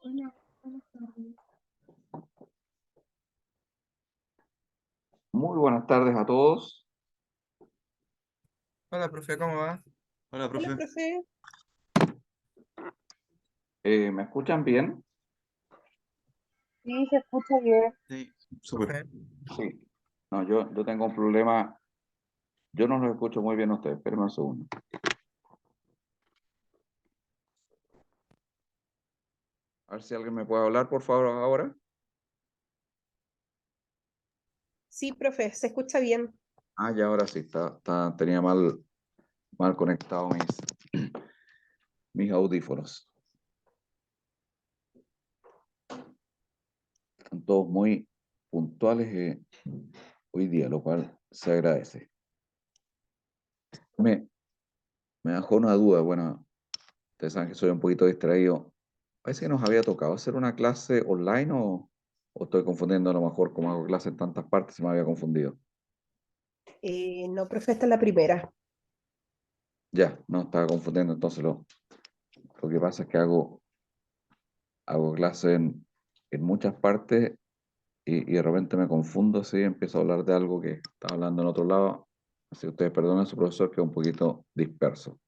Hola, buenas tardes. Muy buenas tardes a todos. Hola, profe, ¿cómo va? Hola, Hola, profe. profe. ¿Me escuchan bien? Sí, se escucha bien. Sí, súper. Sí. No, yo tengo un problema. Yo no los escucho muy bien a ustedes. Espérenme un segundo. A ver si alguien me puede hablar, por favor, ahora. Sí, profe, se escucha bien. Ah, ya ahora sí. Tenía mal conectado mis audífonos. Están todos muy puntuales hoy día, lo cual se agradece. Me, me dejó una duda. Bueno, ustedes saben que soy un poquito distraído. Parece que nos había tocado hacer una clase online o estoy confundiendo a lo mejor, como hago clases en tantas partes, se me había confundido. No, profe, esta es la primera. Ya, no estaba confundiendo, entonces lo que pasa es que hago clases en muchas partes y de repente me confundo, así empiezo a hablar de algo que estaba hablando en otro lado. Así que ustedes perdonen a su profesor que es un poquito disperso.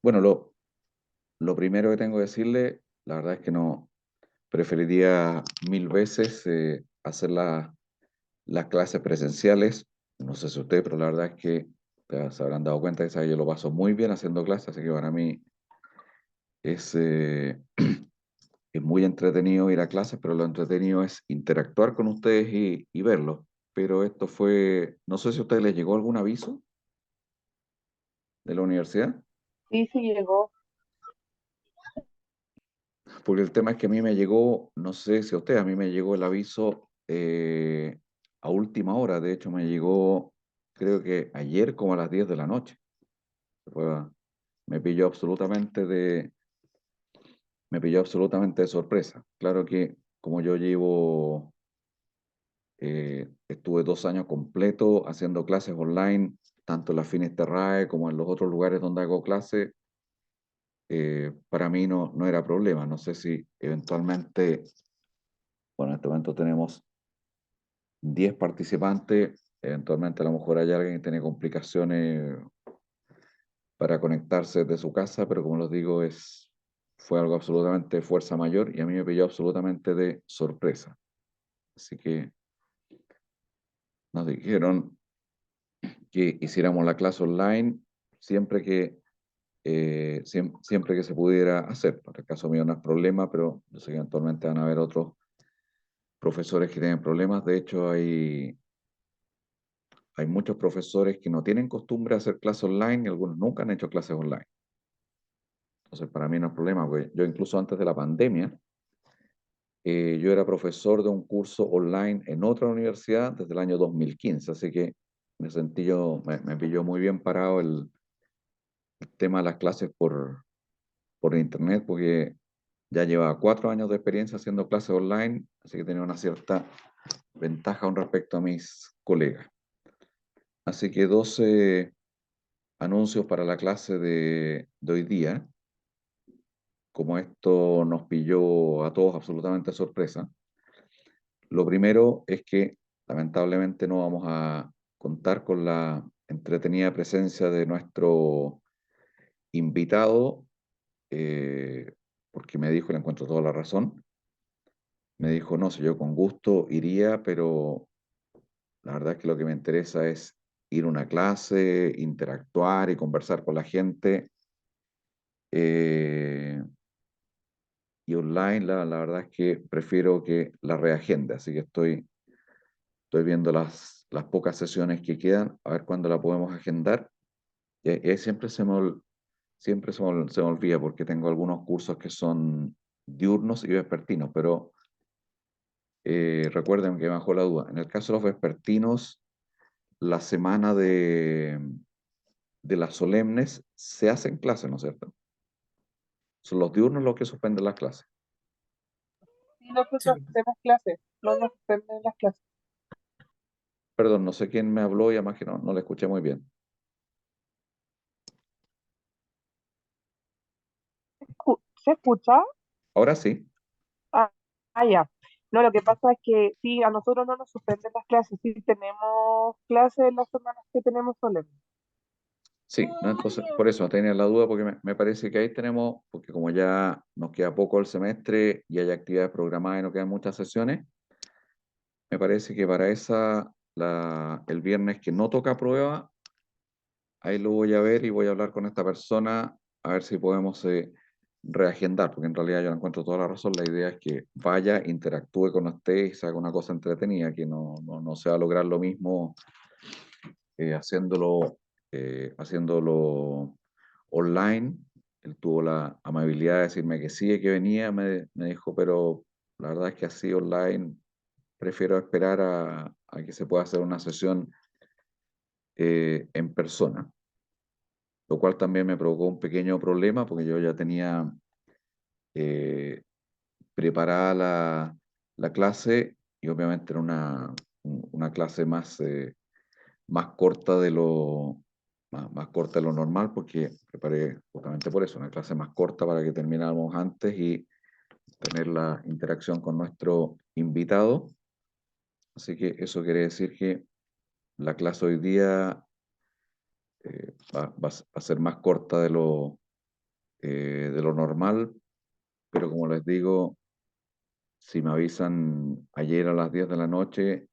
Bueno, lo primero que tengo que decirle, la verdad es que no preferiría mil veces hacer las clases presenciales. No sé si ustedes, pero la verdad es que se habrán dado cuenta que ¿sabe? Yo lo paso muy bien haciendo clases, así que para mí es, es muy entretenido ir a clases, pero lo entretenido es interactuar con ustedes y verlos. Pero esto fue, no sé si a ustedes les llegó algún aviso de la universidad, Sí, sí llegó. porque el tema es que a mí me llegó, no sé si a ustedes, a mí me llegó el aviso a última hora, de hecho me llegó creo que ayer como a las 10 de la noche. Fue- me pilló absolutamente me pilló absolutamente de sorpresa. Claro que como yo estuve 2 años completos haciendo clases online, tanto en la Finisterrae como en los otros lugares donde hago clases, para mí no era problema. No sé si eventualmente, bueno, en este momento tenemos 10 participantes, eventualmente a lo mejor hay alguien que tiene complicaciones para conectarse de su casa, pero como les digo, fue algo absolutamente de fuerza mayor y a mí me pilló absolutamente de sorpresa. Así que nos dijeron que hiciéramos la clase online siempre siempre que se pudiera hacer. Para el caso mío no es problema, pero yo sé que eventualmente van a haber otros profesores que tienen problemas. De hecho, hay muchos profesores que no tienen costumbre de hacer clases online y algunos nunca han hecho clases online. Entonces, para mí no es problema, porque yo incluso antes de la pandemia, yo era profesor de un curso online en otra universidad desde el año 2015, así que me pilló muy bien parado el tema de las clases por internet, porque ya llevaba 4 años de experiencia haciendo clases online, así que tenía una cierta ventaja con respecto a mis colegas. Así que 12 anuncios para la clase de hoy día. Como esto nos pilló a todos absolutamente sorpresa, lo primero es que lamentablemente no vamos a contar con la entretenida presencia de nuestro invitado, eh, porque me dijo, y le encuentro toda la razón, me dijo, no sé, yo con gusto iría, pero la verdad es que lo que me interesa es ir a una clase, interactuar y conversar con la gente. eh, y online, la verdad es que prefiero que la reagende, así que estoy viendo las pocas sesiones que quedan, a ver cuándo la podemos agendar. Y ahí se me olvida porque tengo algunos cursos que son diurnos y vespertinos, pero recuerden que me bajó la duda. En el caso de los vespertinos, la semana de las solemnes se hacen clases, ¿no es cierto? Son los diurnos los que suspenden las clases. Sí, Sí, nosotros hacemos clases, no nos suspenden las clases. Perdón, no sé quién me habló y además que no le escuché muy bien. ¿Se escucha? Ahora sí, Ah, ya. No, lo que pasa es que sí, a nosotros no nos suspenden las clases, sí tenemos clases en las semanas que tenemos solemnes. sí, ¿no? Entonces, por eso tenía la duda, porque me parece que ahí tenemos, porque como ya nos queda poco el semestre y hay actividades programadas y no quedan muchas sesiones, me parece que para esa, el viernes que no toca prueba, ahí lo voy a ver y voy a hablar con esta persona a ver si podemos reagendar, porque en realidad yo no encuentro toda la razón. La idea es que vaya, interactúe con usted y se haga una cosa entretenida, que no se va a lograr lo mismo haciéndolo online. Él tuvo la amabilidad de decirme que sí, que venía, me dijo, pero la verdad es que así online prefiero esperar a que se pueda hacer una sesión en persona, lo cual también me provocó un pequeño problema porque yo ya tenía eh, preparada la clase y obviamente era una clase más corta más corta de lo normal, porque preparé justamente por eso, una clase más corta para que termináramos antes y tener la interacción con nuestro invitado. Así que eso quiere decir que la clase hoy día va a ser más corta de lo normal, pero como les digo, si me avisan ayer a las 10 de la noche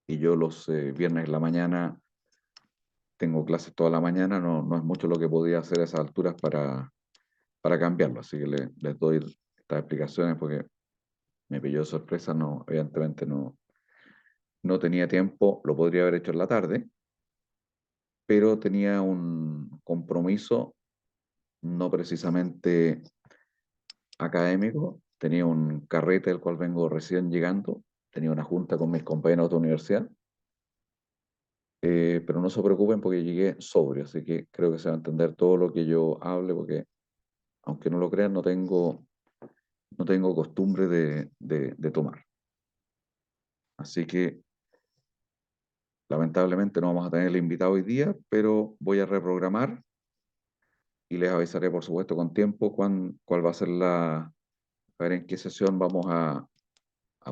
y yo los viernes en la mañana tengo clases toda la mañana, no es mucho lo que podía hacer a esas alturas para cambiarlo. Así que les doy estas explicaciones porque me pilló de sorpresa, no, evidentemente no tenía tiempo, lo podría haber hecho en la tarde, pero tenía un compromiso no precisamente académico, tenía un carrete del cual vengo recién llegando, tenía una junta con mis compañeros de universidad, pero no se preocupen porque llegué sobrio, así que creo que se va a entender todo lo que yo hable, porque aunque no lo crean, no tengo costumbre de tomar. Así que lamentablemente no vamos a tener el invitado hoy día, pero voy a reprogramar y les avisaré, por supuesto, con tiempo cuál va a ser a ver en qué sesión vamos a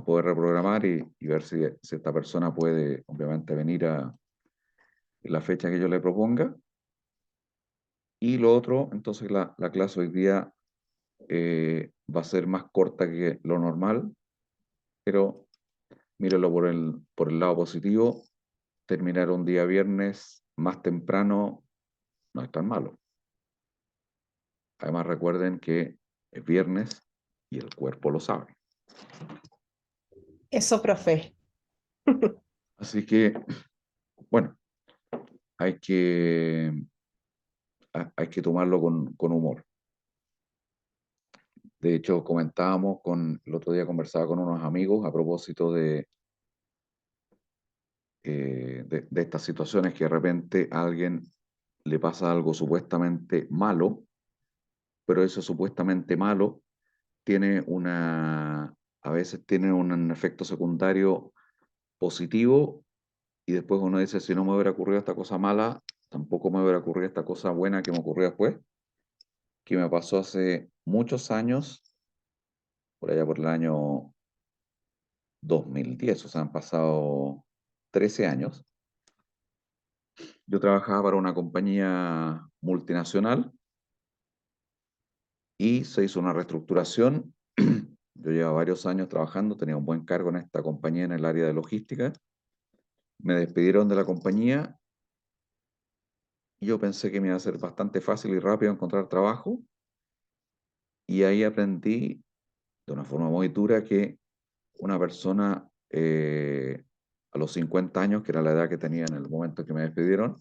poder reprogramar y ver si esta persona puede, obviamente, venir a la fecha que yo le proponga. Y lo otro, entonces la clase hoy día va a ser más corta que lo normal, pero mírenlo por el lado positivo, terminar un día viernes más temprano no es tan malo. Además recuerden que es viernes y el cuerpo lo sabe. Eso, profe. Así que, bueno, hay que, hay que tomarlo con humor. De hecho, el otro día conversaba con unos amigos a propósito de estas situaciones que de repente a alguien le pasa algo supuestamente malo, pero eso supuestamente malo a veces tiene un efecto secundario positivo y después uno dice, si no me hubiera ocurrido esta cosa mala, tampoco me hubiera ocurrido esta cosa buena que me ocurrió después, que me pasó hace muchos años, por allá por el año 2010, o sea, han pasado 13 años. Yo trabajaba para una compañía multinacional y se hizo una reestructuración. Yo llevaba varios años trabajando, tenía un buen cargo en esta compañía en el área de logística. Me despidieron de la compañía y yo pensé que me iba a ser bastante fácil y rápido encontrar trabajo. Y ahí aprendí de una forma muy dura que una persona a los 50 años, que era la edad que tenía en el momento que me despidieron,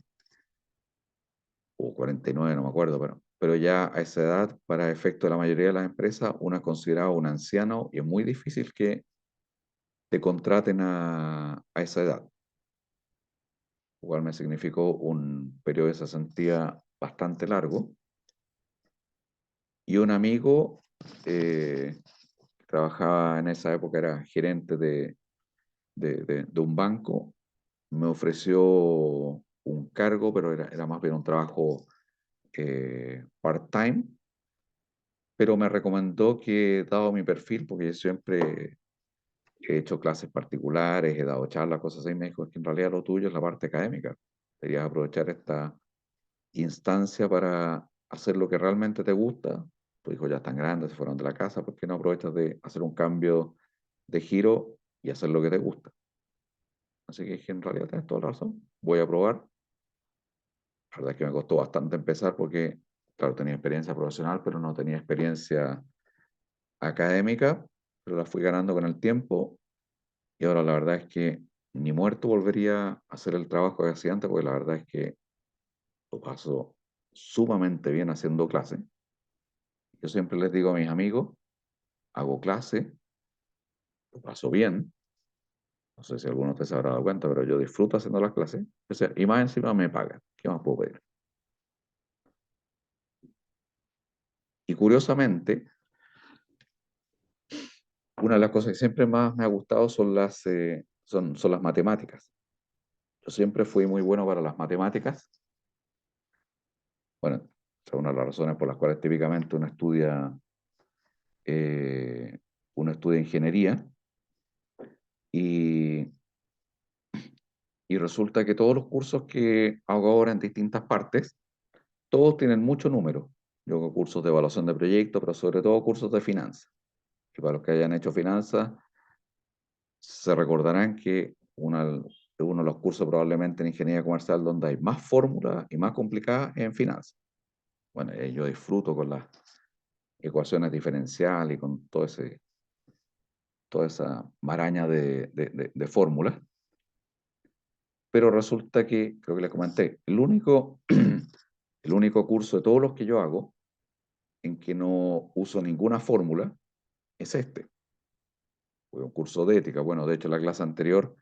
o 49, no me acuerdo, pero ya a esa edad, para efecto de la mayoría de las empresas, uno es considerado un anciano y es muy difícil que te contraten a esa edad, lo cual me significó un periodo de cesantía bastante largo. Y un amigo que trabajaba en esa época, era gerente de un banco, me ofreció un cargo, pero era más bien un trabajo part-time, pero me recomendó que, dado mi perfil, porque yo siempre he hecho clases particulares, he dado charlas, cosas así, me dijo, es que en realidad lo tuyo es la parte académica. Deberías aprovechar esta instancia para hacer lo que realmente te gusta. Tus hijos ya están grandes, se fueron de la casa, ¿por qué no aprovechas de hacer un cambio de giro y hacer lo que te gusta? Así que dije, en realidad tienes toda la razón, voy a probar. La verdad es que me costó bastante empezar porque, claro, tenía experiencia profesional, pero no tenía experiencia académica, pero la fui ganando con el tiempo y ahora la verdad es que ni muerto volvería a hacer el trabajo que hacía antes, porque la verdad es que lo paso sumamente bien haciendo clase. Yo siempre les digo a mis amigos, hago clase, lo paso bien, no sé si alguno de ustedes se habrá dado cuenta, pero yo disfruto haciendo las clases, o sea, y más encima me pagan, ¿qué más puedo pedir? Y curiosamente, una de las cosas que siempre más me ha gustado son las matemáticas. Yo siempre fui muy bueno para las matemáticas. Bueno, es una de las razones por las cuales típicamente eh, uno estudia ingeniería y, y resulta que todos los cursos que hago ahora en distintas partes, todos tienen mucho número. Yo hago cursos de evaluación de proyectos, pero sobre todo cursos de finanzas. Y para los que hayan hecho finanzas, se recordarán que uno de los cursos probablemente en ingeniería comercial donde hay más fórmulas y más complicadas es en finanzas. Bueno, yo disfruto con las ecuaciones diferenciales y con toda esa maraña de fórmulas, pero resulta que, creo que les comenté, el único curso de todos los que yo hago en que no uso ninguna fórmula es este. Fue un curso de ética. Bueno, de hecho, en la clase anterior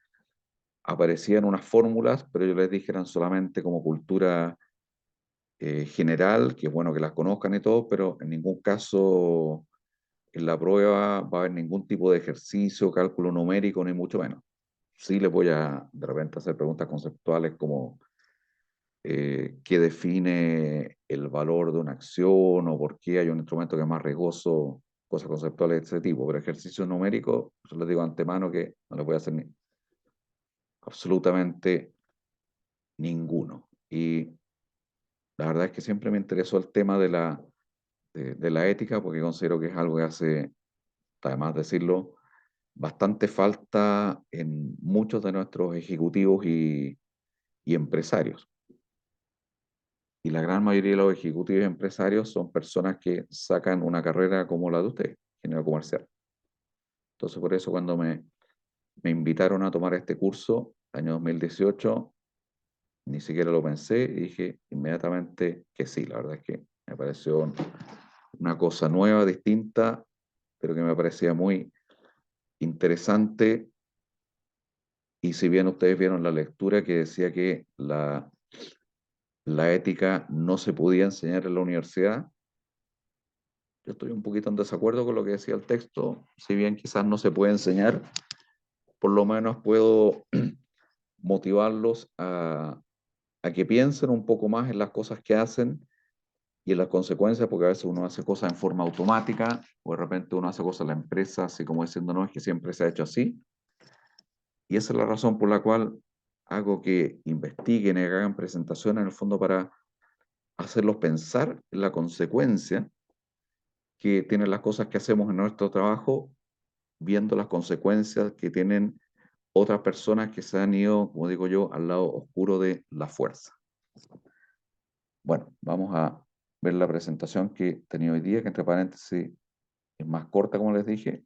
aparecían unas fórmulas, pero yo les dije eran solamente como cultura general, que es bueno que las conozcan y todo, pero en ningún caso en la prueba va a haber ningún tipo de ejercicio, cálculo numérico, ni mucho menos. Sí les voy a de repente hacer preguntas conceptuales como qué define el valor de una acción o por qué hay un instrumento que es más riesgoso, cosas conceptuales de ese tipo, pero ejercicios numéricos, yo les digo de antemano que no les voy a hacer absolutamente ninguno. Y la verdad es que siempre me interesó el tema de la ética porque considero que es algo que hace, además de decirlo, bastante falta en muchos de nuestros ejecutivos y empresarios. Y la gran mayoría de los ejecutivos y empresarios son personas que sacan una carrera como la de usted, ingeniero comercial. Entonces, por eso cuando me invitaron a tomar este curso, año 2018, ni siquiera lo pensé y dije inmediatamente que sí. La verdad es que me pareció una cosa nueva, distinta, pero que me parecía muy interesante. Y si bien ustedes vieron la lectura que decía que la ética no se podía enseñar en la universidad, yo estoy un poquito en desacuerdo con lo que decía el texto. Si bien quizás no se puede enseñar, por lo menos puedo motivarlos a que piensen un poco más en las cosas que hacen y en las consecuencias, porque a veces uno hace cosas en forma automática o de repente uno hace cosas en la empresa, así como diciendo, no, es que siempre se ha hecho así. Y esa es la razón por la cual hago que investiguen y hagan presentaciones en el fondo para hacerlos pensar en la consecuencia que tienen las cosas que hacemos en nuestro trabajo, viendo las consecuencias que tienen otras personas que se han ido, como digo yo, al lado oscuro de la fuerza. Bueno, vamos a ver la presentación que he tenido hoy día, que entre paréntesis es más corta, como les dije.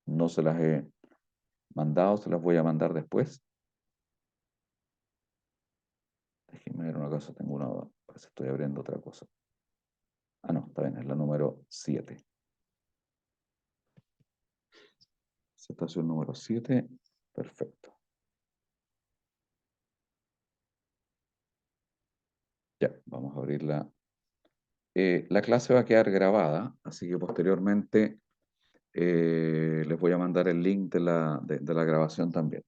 No se las he mandado, se las voy a mandar después. Déjenme ver una cosa, tengo una duda. Parece que estoy abriendo otra cosa. Ah, no, está bien, es la número 7. Presentación número 7. Perfecto. Ya, vamos a abrirla. La clase va a quedar grabada, así que posteriormente les voy a mandar el link de la grabación también.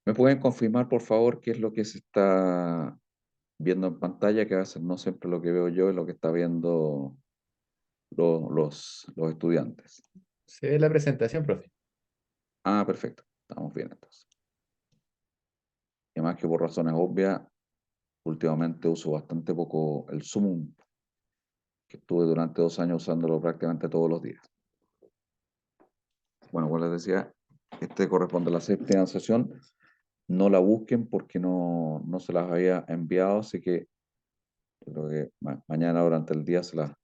¿Me pueden confirmar, por favor, qué es lo que se está viendo en pantalla? Que a veces no siempre lo que veo yo es lo que está viendo los estudiantes. Se ve la presentación, profe. Ah, perfecto. Estamos bien entonces. Y más que por razones obvias, últimamente uso bastante poco el Zoom, que estuve durante 2 años usándolo prácticamente todos los días. Bueno, como les decía, este corresponde a la séptima sesión. No la busquen porque no se las había enviado, así que yo creo que mañana durante el día se las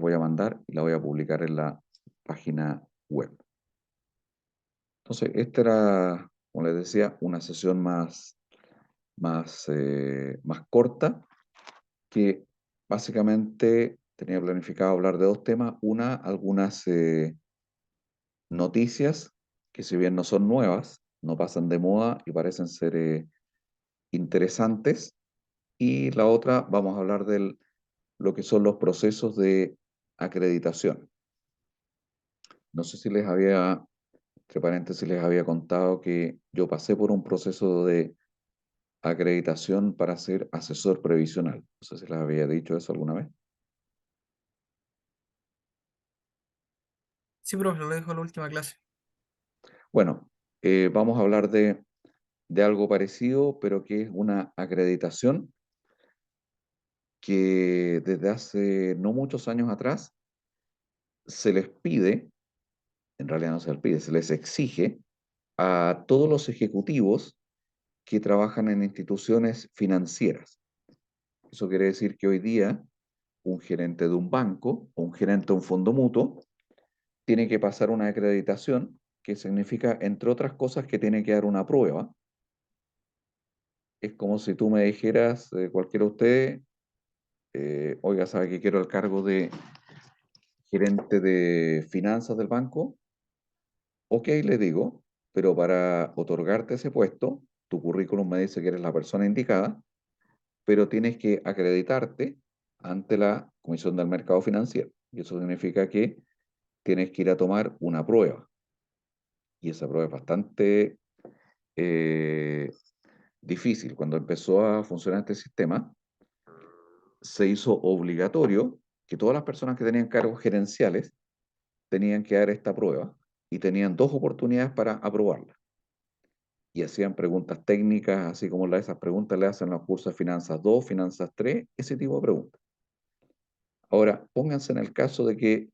voy a mandar y la voy a publicar en la página web. Entonces, esta era, como les decía, una sesión más corta, que básicamente tenía planificado hablar de dos temas. Una, algunas noticias que, si bien no son nuevas, no pasan de moda y parecen ser interesantes. Y la otra, vamos a hablar de lo que son los procesos de acreditación. No sé si les había, entre paréntesis, les había contado que yo pasé por un proceso de acreditación para ser asesor previsional. No sé si les había dicho eso alguna vez. Sí, profe, lo dejo en la última clase. Bueno, vamos a hablar de algo parecido, pero que es una acreditación que desde hace no muchos años atrás se les pide, en realidad no se les pide, se les exige a todos los ejecutivos que trabajan en instituciones financieras. Eso quiere decir que hoy día un gerente de un banco o un gerente de un fondo mutuo tiene que pasar una acreditación, que significa, entre otras cosas, que tiene que dar una prueba. Es como si tú me dijeras, cualquiera de ustedes, oiga, ¿sabe que quiero el cargo de gerente de finanzas del banco? Ok, le digo, pero para otorgarte ese puesto, tu currículum me dice que eres la persona indicada, pero tienes que acreditarte ante la Comisión del Mercado Financiero. Y eso significa que tienes que ir a tomar una prueba. Y esa prueba es bastante eh, difícil. Cuando empezó a funcionar este sistema, se hizo obligatorio que todas las personas que tenían cargos gerenciales tenían que dar esta prueba y tenían 2 oportunidades para aprobarla. Y hacían preguntas técnicas, así como esas preguntas le hacen los cursos de Finanzas 2, Finanzas 3, ese tipo de preguntas. Ahora, pónganse en el caso de que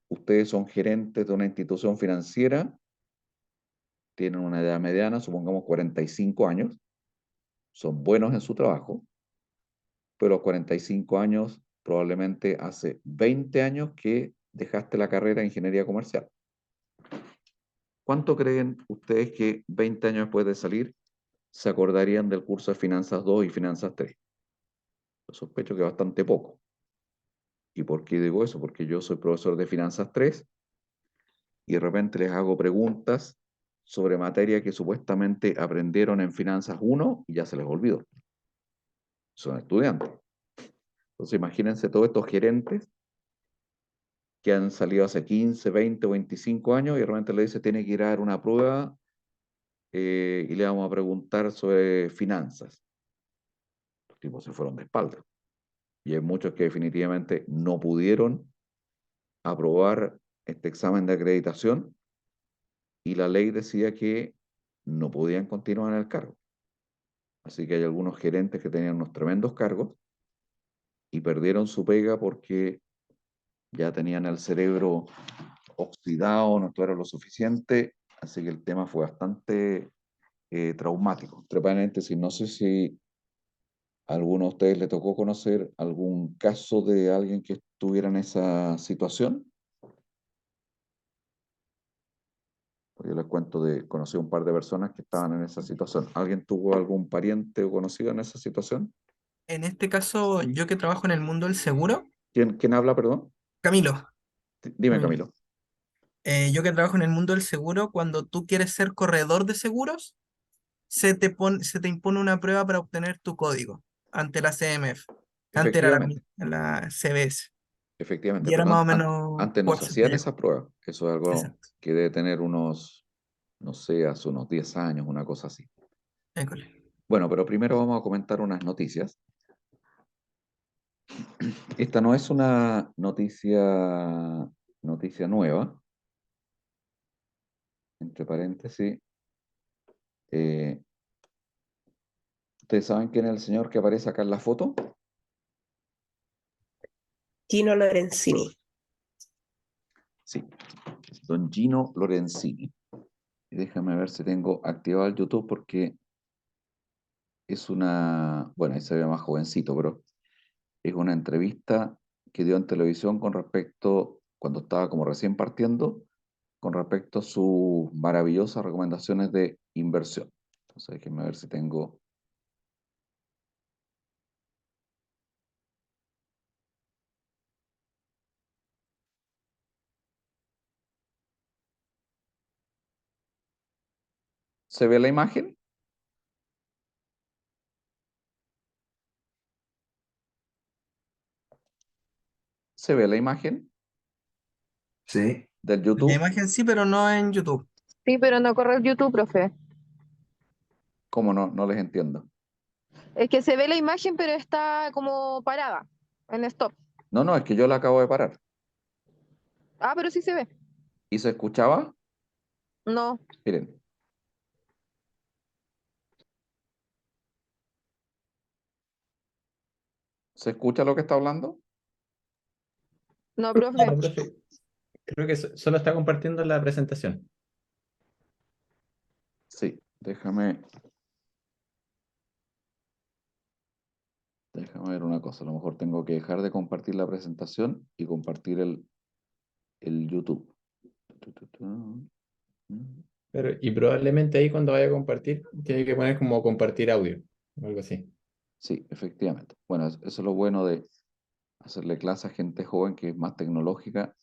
ustedes son gerentes de una institución financiera, tienen una edad mediana, supongamos 45 años, son buenos en su trabajo, pero a los 45 años, probablemente hace 20 años que dejaste la carrera de ingeniería comercial. ¿Cuánto creen ustedes que 20 años después de salir se acordarían del curso de Finanzas 2 y Finanzas 3? Yo sospecho que bastante poco. ¿Y por qué digo eso? Porque yo soy profesor de Finanzas 3 y de repente les hago preguntas sobre materia que supuestamente aprendieron en Finanzas 1 y ya se les olvidó. Son estudiantes. Entonces imagínense todos estos gerentes que han salido hace 15, 20 o 25 años y de repente le dice tiene que ir a dar una prueba y le vamos a preguntar sobre finanzas. Los tipos se fueron de espalda. Y hay muchos que definitivamente no pudieron aprobar este examen de acreditación y la ley decía que no podían continuar en el cargo. Así que hay algunos gerentes que tenían unos tremendos cargos y perdieron su pega porque ya tenían el cerebro oxidado, no estudiaron lo suficiente, así que el tema fue bastante traumático. Entre paréntesis, no sé si a alguno de ustedes le tocó conocer algún caso de alguien que estuviera en esa situación. Yo les cuento conocí a un par de personas que estaban en esa situación. ¿Alguien tuvo algún pariente o conocido en esa situación? En este caso, yo que trabajo en el mundo del seguro, ¿Quién habla, perdón? Camilo, Dime, Camilo. Camilo. Yo que trabajo en el mundo del seguro, cuando tú quieres ser corredor de seguros, se te impone una prueba para obtener tu código ante la CMF. Antes era Efectivamente, la CBS. efectivamente, Y era pero más o menos antes no por se si hacían te- esas pruebas. Eso es algo Exacto. que debe tener unos no sé, hace unos 10 años, una cosa así. École. Bueno, pero primero vamos a comentar unas noticias. Esta no es una noticia nueva, entre paréntesis. Eh, ¿Ustedes saben quién es el señor que aparece acá en la foto? Gino Lorenzini. Sí, don Gino Lorenzini. Y déjame ver si tengo activado el YouTube porque es bueno, ahí se ve más jovencito, pero es una entrevista que dio en televisión con respecto, cuando estaba como recién partiendo, con respecto a sus maravillosas recomendaciones de inversión. Entonces, déjenme ver si tengo... ¿Se ve la imagen? ¿Se ve la imagen Sí. del La YouTube? imagen sí, pero no en YouTube. Sí, pero no corre el YouTube, profe. ¿Cómo no? No les entiendo. Es que se ve la imagen, pero está como parada, en stop. No, no, es que yo la acabo de parar. Ah, pero sí se ve. ¿Y se escuchaba? No, Miren, ¿se escucha lo que está hablando? no, No, profe. profe, creo que solo está compartiendo la presentación. Sí, déjame ver una cosa. A lo mejor tengo que dejar de compartir la presentación y compartir el YouTube. Pero, y probablemente ahí cuando vaya a compartir, tiene que poner como compartir audio, o algo así. Sí, efectivamente. Bueno, eso es lo bueno de hacerle clase a gente joven que es más tecnológica.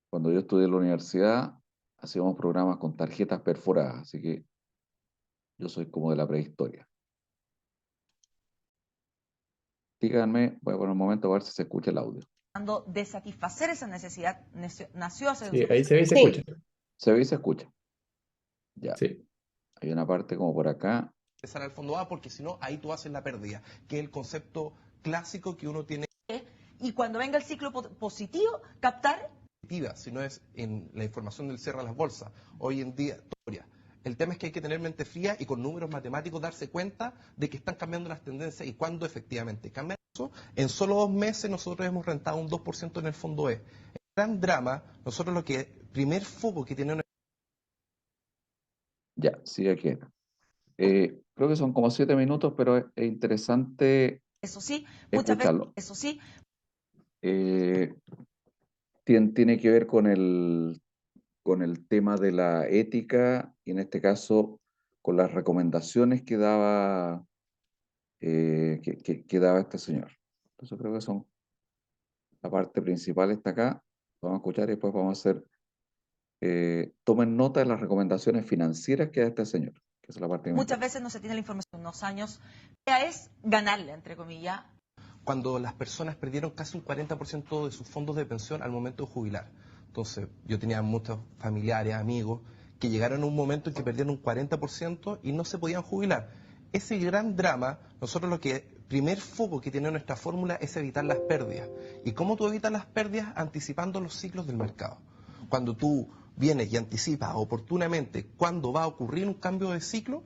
Cuando yo estudié en la universidad, hacíamos programas con tarjetas perforadas, así que yo soy como de la prehistoria. Díganme, voy a poner un momento a ver si se escucha el audio. De satisfacer esa necesidad nació hace Sí, ahí se ve y se Sí. escucha. ¿Se ve y se escucha? Ya. Sí. Hay una parte como por acá. Empezar al fondo A porque si no, ahí tú haces la pérdida, que es el concepto clásico que uno tiene y cuando venga el ciclo positivo, captar. si no es en la información del cierre de las bolsas. Hoy en día, el tema es que hay que tener mente fría y con números matemáticos darse cuenta de que están cambiando las tendencias y cuando efectivamente cambian eso. En solo 2 meses nosotros hemos rentado un 2% en el fondo E. El gran drama, nosotros primer foco que tiene Ya, sigue aquí. Creo que son como 7 minutos, pero es interesante Eso sí, muchas veces, escucharlo. eso sí, Tiene que ver con el tema de la ética y en este caso con las recomendaciones que daba, que daba este señor. Entonces creo que son la parte principal está acá. Vamos a escuchar y después vamos a hacer, tomen nota de las recomendaciones financieras que da este señor, que es la parte que me muchas interesa. veces no se tiene la información en unos años. La idea es ganarle, entre comillas. cuando las personas perdieron casi un 40% de sus fondos de pensión al momento de jubilar. Entonces, yo tenía muchos familiares, amigos, que llegaron a un momento en que perdieron un 40% y no se podían jubilar. Ese gran drama, primer foco que tiene nuestra fórmula es evitar las pérdidas. ¿Y cómo tú evitas las pérdidas? Anticipando los ciclos del mercado. Cuando tú vienes y anticipas oportunamente cuándo va a ocurrir un cambio de ciclo,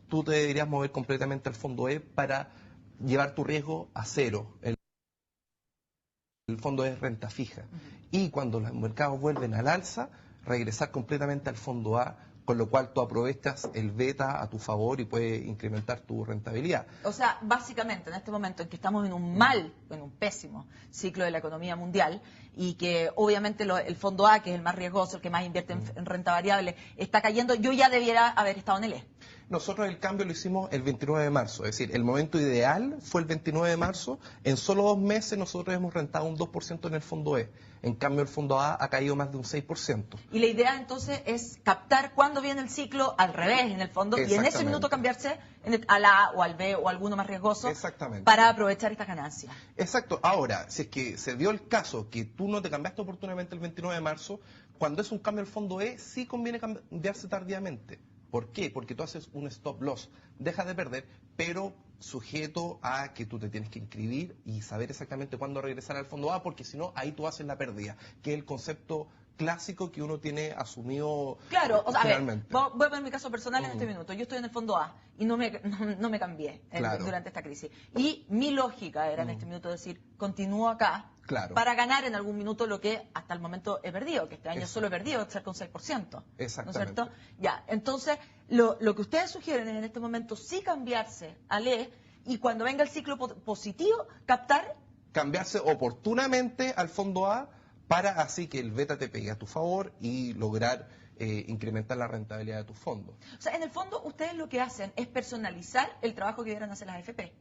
tú te deberías mover completamente al fondo E para llevar tu riesgo a cero. El fondo es renta fija. Y cuando los mercados vuelven al alza, regresar completamente al fondo A, con lo cual tú aprovechas el beta a tu favor y puedes incrementar tu rentabilidad. O sea, básicamente en este momento en que estamos en un pésimo ciclo de la economía mundial y que obviamente el fondo A, que es el más riesgoso, el que más invierte en renta variable, está cayendo, yo ya debiera haber estado en el E. Nosotros el cambio lo hicimos el 29 de marzo, es decir, el momento ideal fue el 29 de marzo. En solo 2 meses nosotros hemos rentado un 2% en el fondo E. En cambio, el fondo A ha caído más de un 6%. Y la idea entonces es captar cuándo viene el ciclo al revés, en el fondo, y en ese Exactamente. minuto cambiarse al A o al B o alguno más riesgoso Exactamente. para aprovechar estas ganancias. Exacto. Ahora, si es que se dio el caso que tú no te cambiaste oportunamente el 29 de marzo, cuando es un cambio al fondo E, sí conviene cambiarse tardíamente. ¿Por qué? Porque tú haces un stop loss, dejas de perder, pero sujeto a que tú te tienes que inscribir y saber exactamente cuándo regresar al fondo A, porque si no, ahí tú haces la pérdida, que es el concepto clásico que uno tiene asumido Claro, o sea, a ver, generalmente. voy a poner mi caso personal en este minuto. Yo estoy en el fondo A y no me cambié Claro. durante esta crisis. Y mi lógica era en este minuto decir, continúo acá Claro. para ganar en algún minuto lo que hasta el momento he perdido, que este año Exacto. solo he perdido cerca de un 6%. ¿No es Exactamente. cierto? Ya, entonces, lo que ustedes sugieren es en este momento sí cambiarse al E y cuando venga el ciclo positivo, captar. Cambiarse oportunamente al fondo A para así que el beta te pegue a tu favor y lograr incrementar la rentabilidad de tus fondos. O sea, en el fondo, ustedes lo que hacen es personalizar el trabajo que debieran hacer las AFP.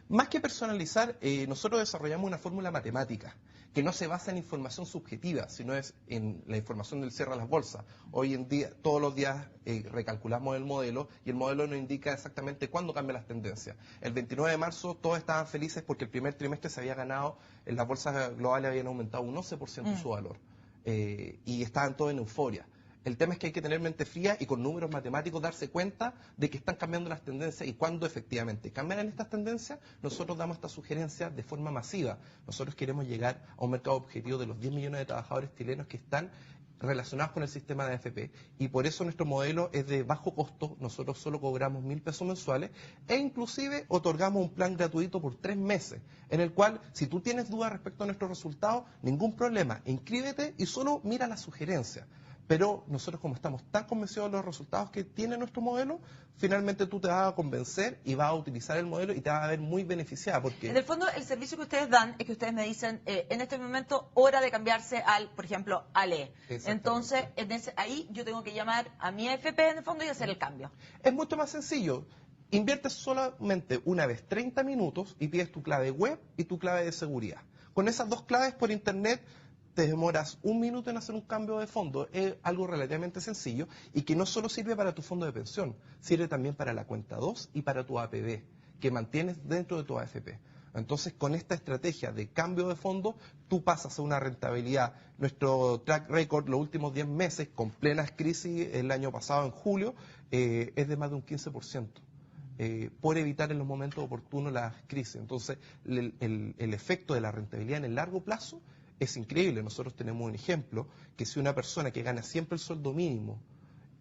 Más que personalizar, nosotros desarrollamos una fórmula matemática que no se basa en información subjetiva, sino es en la información del cierre de las bolsas. Hoy en día, todos los días recalculamos el modelo y el modelo nos indica exactamente cuándo cambian las tendencias. El 29 de marzo todos estaban felices porque el primer trimestre se había ganado, en las bolsas globales habían aumentado un 11% su valor y estaban todos en euforia. El tema es que hay que tener mente fría y con números matemáticos darse cuenta de que están cambiando las tendencias y cuando efectivamente cambian estas tendencias, nosotros damos esta sugerencia de forma masiva. Nosotros queremos llegar a un mercado objetivo de los 10 millones de trabajadores chilenos que están relacionados con el sistema de AFP y por eso nuestro modelo es de bajo costo. Nosotros solo cobramos 1.000 pesos mensuales e inclusive otorgamos un plan gratuito por 3 meses en el cual si tú tienes dudas respecto a nuestros resultados, ningún problema, inscríbete y solo mira las sugerencias. Pero nosotros como estamos tan convencidos de los resultados que tiene nuestro modelo, finalmente tú te vas a convencer y vas a utilizar el modelo y te vas a ver muy beneficiada. Porque En el fondo, el servicio que ustedes dan es que ustedes me dicen, en este momento, hora de cambiarse al, por ejemplo, al E. Entonces, ahí yo tengo que llamar a mi AFP en el fondo y hacer el cambio. es mucho más sencillo. Inviertes solamente una vez 30 minutos y pides tu clave web y tu clave de seguridad. Con esas dos claves por internet te demoras 1 minuto en hacer un cambio de fondo. Es algo relativamente sencillo y que no solo sirve para tu fondo de pensión, sirve también para la cuenta 2 y para tu APB, que mantienes dentro de tu AFP. Entonces, con esta estrategia de cambio de fondo, tú pasas a una rentabilidad. Nuestro track record, los últimos 10 meses, con plenas crisis, el año pasado, en julio, es de más de un 15%. Por evitar en los momentos oportunos las crisis. Entonces, el efecto de la rentabilidad en el largo plazo es increíble. Nosotros tenemos un ejemplo, que si una persona que gana siempre el sueldo mínimo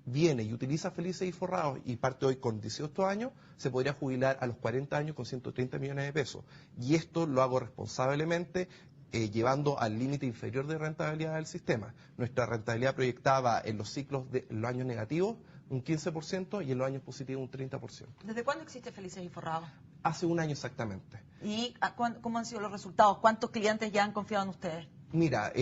viene y utiliza Felices y Forrados y parte hoy con 18 años, se podría jubilar a los 40 años con 130 millones de pesos. Y esto lo hago responsablemente, llevando al límite inferior de rentabilidad del sistema. Nuestra rentabilidad proyectaba en los ciclos de en los años negativos un 15% y en los años positivos un 30%. ¿Desde cuándo existe Felices y Forrados? Hace un año exactamente. ¿Y cómo han sido los resultados? ¿Cuántos clientes ya han confiado en ustedes? Mira,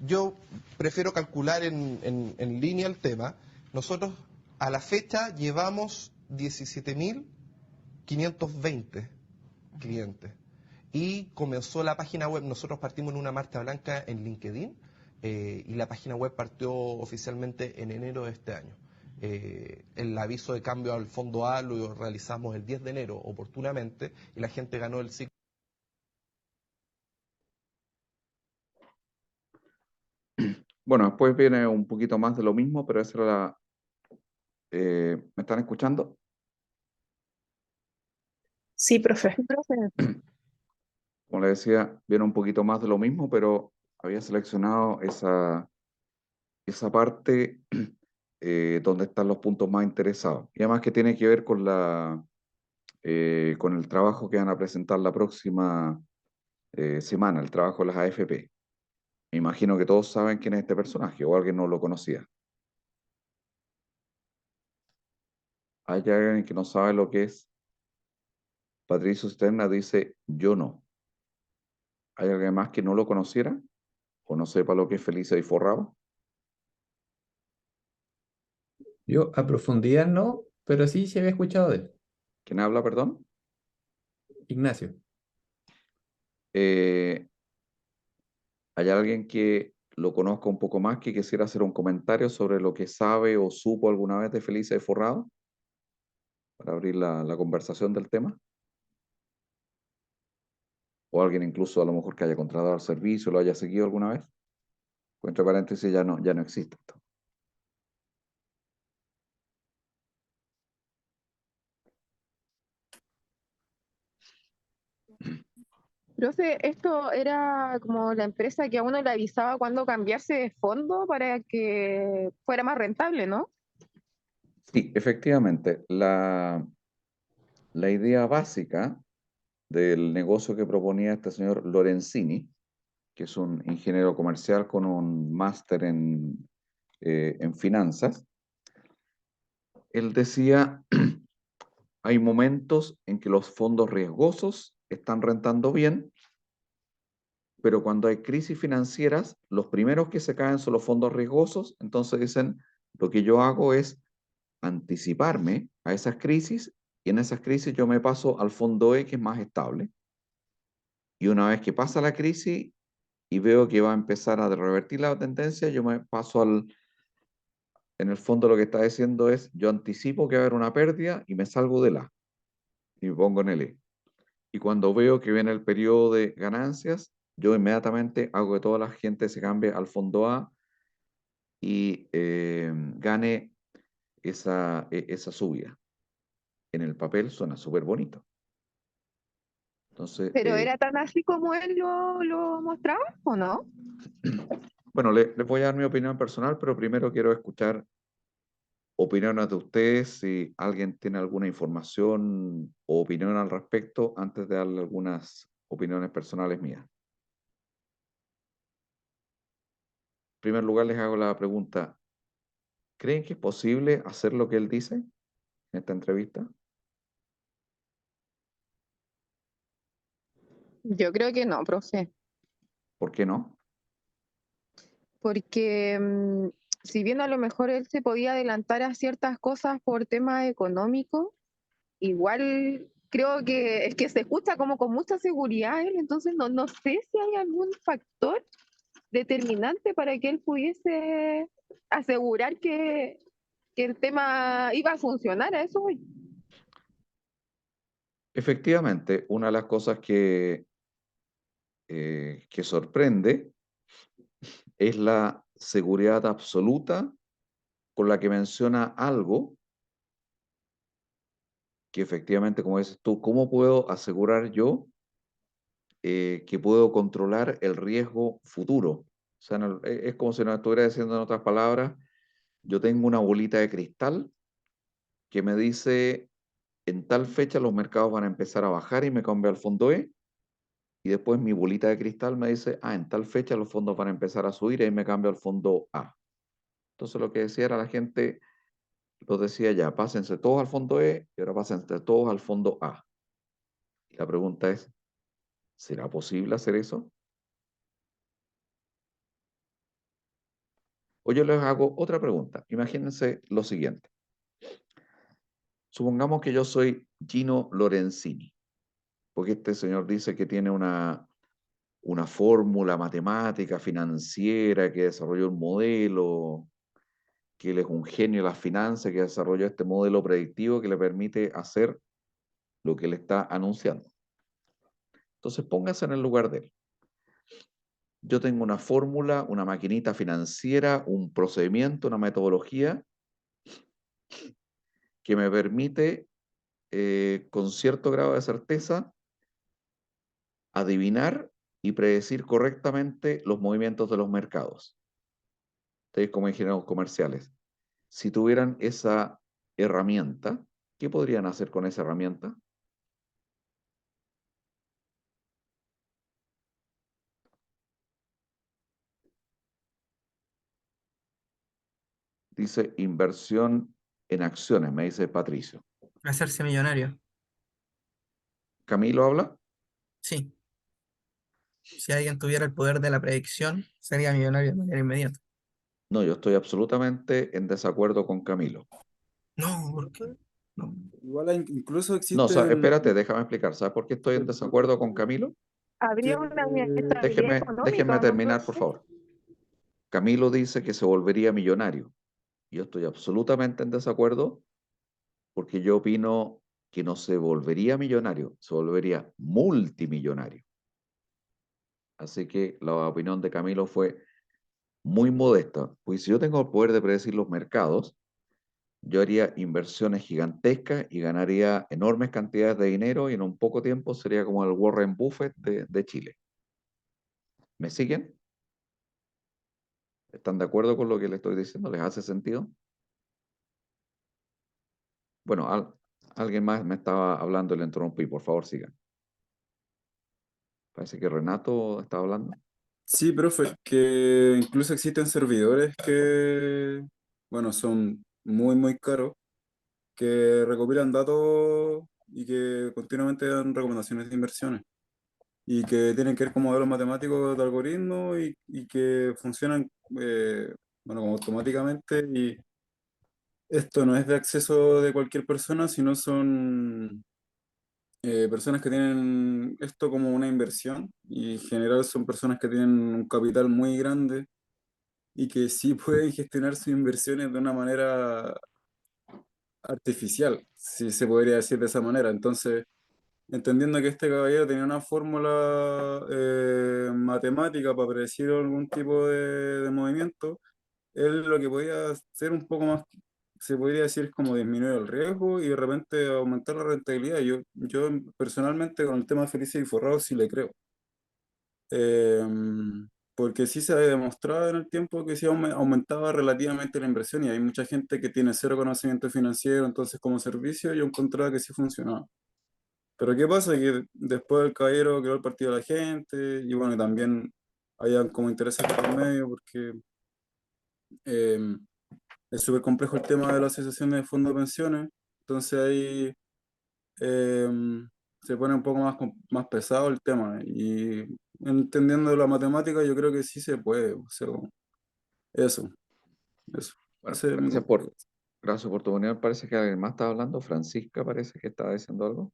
yo prefiero calcular en línea el tema. Nosotros a la fecha llevamos 17.520 clientes. Y comenzó la página web, nosotros partimos en una marcha blanca en LinkedIn y la página web partió oficialmente en enero de este año. El aviso de cambio al fondo A lo realizamos el 10 de enero oportunamente y la gente ganó el ciclo. Bueno, después viene un poquito más de lo mismo, pero esa era la... ¿me están escuchando? Sí, profe. Como le decía, viene un poquito más de lo mismo, pero había seleccionado esa parte donde están los puntos más interesados. Y además que tiene que ver con con el trabajo que van a presentar la próxima semana, el trabajo de las AFP. Me imagino que todos saben quién es este personaje o alguien no lo conocía. ¿Hay alguien que no sabe lo que es? Patricio Sterna dice, yo no. ¿Hay alguien más que no lo conociera o no sepa lo que es Felices y Forrados? Yo a profundidad no, Pero sí, sí había escuchado de él. ¿Quién habla, perdón? Ignacio. Eh, ¿Hay alguien que lo conozca un poco más que quisiera hacer un comentario sobre lo que sabe o supo alguna vez de Felices y Forrado? Para abrir la conversación del tema. O alguien incluso a lo mejor que haya contratado el servicio, lo haya seguido alguna vez. Pues entre paréntesis ya no existe esto. Profe, esto era como la empresa que a uno le avisaba cuando cambiarse de fondo para que fuera más rentable, ¿no? Sí, efectivamente, la idea básica del negocio que proponía este señor Lorenzini, que es un ingeniero comercial con un máster en finanzas, él decía, hay momentos en que los fondos riesgosos están rentando bien, pero cuando hay crisis financieras, los primeros que se caen son los fondos riesgosos, entonces dicen, lo que yo hago es anticiparme a esas crisis y en esas crisis yo me paso al fondo E que es más estable. Y una vez que pasa la crisis y veo que va a empezar a revertir la tendencia, yo me paso en el fondo lo que está diciendo es, yo anticipo que va a haber una pérdida y me salgo de la y me pongo en el E. Y cuando veo que viene el periodo de ganancias, yo inmediatamente hago que toda la gente se cambie al fondo A y gane esa subida. En el papel suena súper bonito. Entonces, Pero ¿era tan así como él lo mostraba o no? bueno, les voy a dar mi opinión personal, pero primero quiero escuchar opiniones de ustedes, si alguien tiene alguna información o opinión al respecto, antes de darle algunas opiniones personales mías. En primer lugar, les hago la pregunta, ¿creen que es posible hacer lo que él dice en esta entrevista? Yo creo que no, profe, ¿Por qué no? porque si bien a lo mejor él se podía adelantar a ciertas cosas por temas económicos, igual creo que es que se escucha como con mucha seguridad él, entonces no sé si hay algún factor determinante para que él pudiese asegurar que el tema iba a funcionar, a eso voy. Efectivamente, una de las cosas que sorprende es la seguridad absoluta con la que menciona algo que efectivamente, como dices tú, ¿cómo puedo asegurar yo que puedo controlar el riesgo futuro? O sea, es como si nos estuviera diciendo en otras palabras, yo tengo una bolita de cristal que me dice, en tal fecha los mercados van a empezar a bajar y me cambio al fondo E, y después mi bolita de cristal me dice, en tal fecha los fondos van a empezar a subir y ahí me cambio al fondo A. Entonces lo que decía era la gente, los decía ya, pásense todos al fondo E y ahora pásense todos al fondo A. Y la pregunta es, ¿será posible hacer eso? O yo les hago otra pregunta. Imagínense lo siguiente. Supongamos que yo soy Gino Lorenzini, porque este señor dice que tiene una fórmula matemática, financiera, que desarrolló un modelo, que él es un genio de las finanzas, que desarrolló este modelo predictivo que le permite hacer lo que él está anunciando. Entonces póngase en el lugar de él. Yo tengo una fórmula, una maquinita financiera, un procedimiento, una metodología que me permite, con cierto grado de certeza, adivinar y predecir correctamente los movimientos de los mercados. Ustedes como ingenieros comerciales, si tuvieran esa herramienta, ¿qué podrían hacer con esa herramienta? Dice inversión en acciones, me dice Patricio. Hacerse millonario. ¿Camilo habla? Sí. Si alguien tuviera el poder de la predicción, sería millonario de manera inmediata. No, yo estoy absolutamente en desacuerdo con Camilo. No, ¿por qué? No. Igual No, incluso o sea, existen... espérate, déjame explicar. ¿Sabes por qué estoy en desacuerdo con Camilo? Habría una inestabilidad Déjenme económica, ¿no terminar, por cree? favor. Camilo dice que se volvería millonario. Yo estoy absolutamente en desacuerdo porque yo opino que no se volvería millonario, se volvería multimillonario. Así que la opinión de Camilo fue muy modesta. Pues si yo tengo el poder de predecir los mercados, yo haría inversiones gigantescas y ganaría enormes cantidades de dinero y en un poco tiempo sería como el Warren Buffett de Chile. ¿Me siguen? ¿Están de acuerdo con lo que le estoy diciendo? ¿Les hace sentido? Bueno, alguien más me estaba hablando y le interrumpí. Por favor, sigan. Parece que Renato estaba hablando. Sí, profe, que incluso existen servidores que, bueno, son muy caros, que recopilan datos y que continuamente dan recomendaciones de inversiones y que tienen que ver con modelos matemáticos de algoritmos y que funcionan, bueno, como automáticamente y esto no es de acceso de cualquier persona, sino son personas que tienen esto como una inversión y en general son personas que tienen un capital muy grande y que sí pueden gestionar sus inversiones de una manera artificial, si se podría decir de esa manera. Entonces, entendiendo que este caballero tenía una fórmula matemática para predecir algún tipo de movimiento, él lo que podía hacer un poco más, se podría decir, es como disminuir el riesgo y de repente aumentar la rentabilidad. Yo personalmente con el tema de Felices y Forrados sí le creo. Eh, Porque sí se ha demostrado en el tiempo que sí aumentaba relativamente la inversión y hay mucha gente que tiene cero conocimiento financiero, entonces como servicio yo encontraba que sí funcionaba. Pero ¿qué pasa? Que después el caballero creó el partido de la gente y bueno, y también hayan como intereses por medio porque eh, es súper complejo el tema de la asociación de fondos de pensiones, entonces ahí eh, se pone un poco más pesado el tema y entendiendo la matemática yo creo que sí se puede, o sea, eso, eso. Bueno, Ese es mi comentario. gracias por tu opinión. Parece que alguien más estaba hablando. Francisca parece que estaba diciendo algo.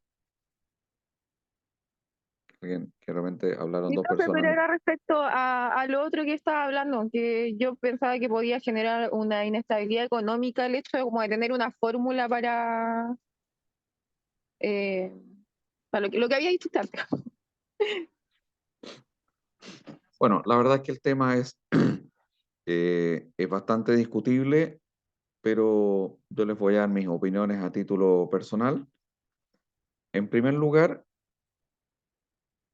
Alguien que realmente hablaron Sí, dos profe, pero personas. era respecto a lo otro que estaba hablando, que yo pensaba que podía generar una inestabilidad económica el hecho de como de tener una fórmula eh, para lo que había dicho usted antes. Bueno, la verdad es que el tema es bastante discutible, pero yo les voy a dar mis opiniones a título personal. En primer lugar,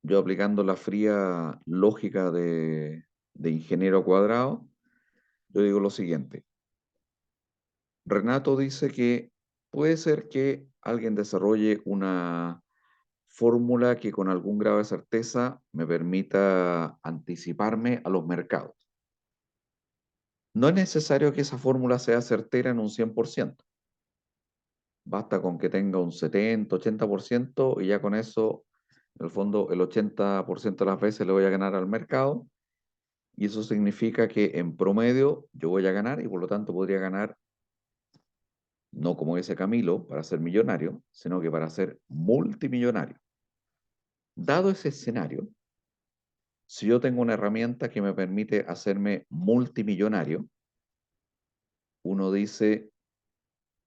yo aplicando la fría lógica de ingeniero cuadrado, yo digo lo siguiente. Renato dice que puede ser que alguien desarrolle una fórmula que con algún grado de certeza me permita anticiparme a los mercados. No es necesario que esa fórmula sea certera en un 100%. Basta con que tenga un 70, 80% y ya con eso, en el fondo, el 80% de las veces le voy a ganar al mercado y eso significa que en promedio yo voy a ganar y por lo tanto podría ganar no como dice Camilo, para ser millonario, sino que para ser multimillonario. Dado ese escenario, si yo tengo una herramienta que me permite hacerme multimillonario, uno dice,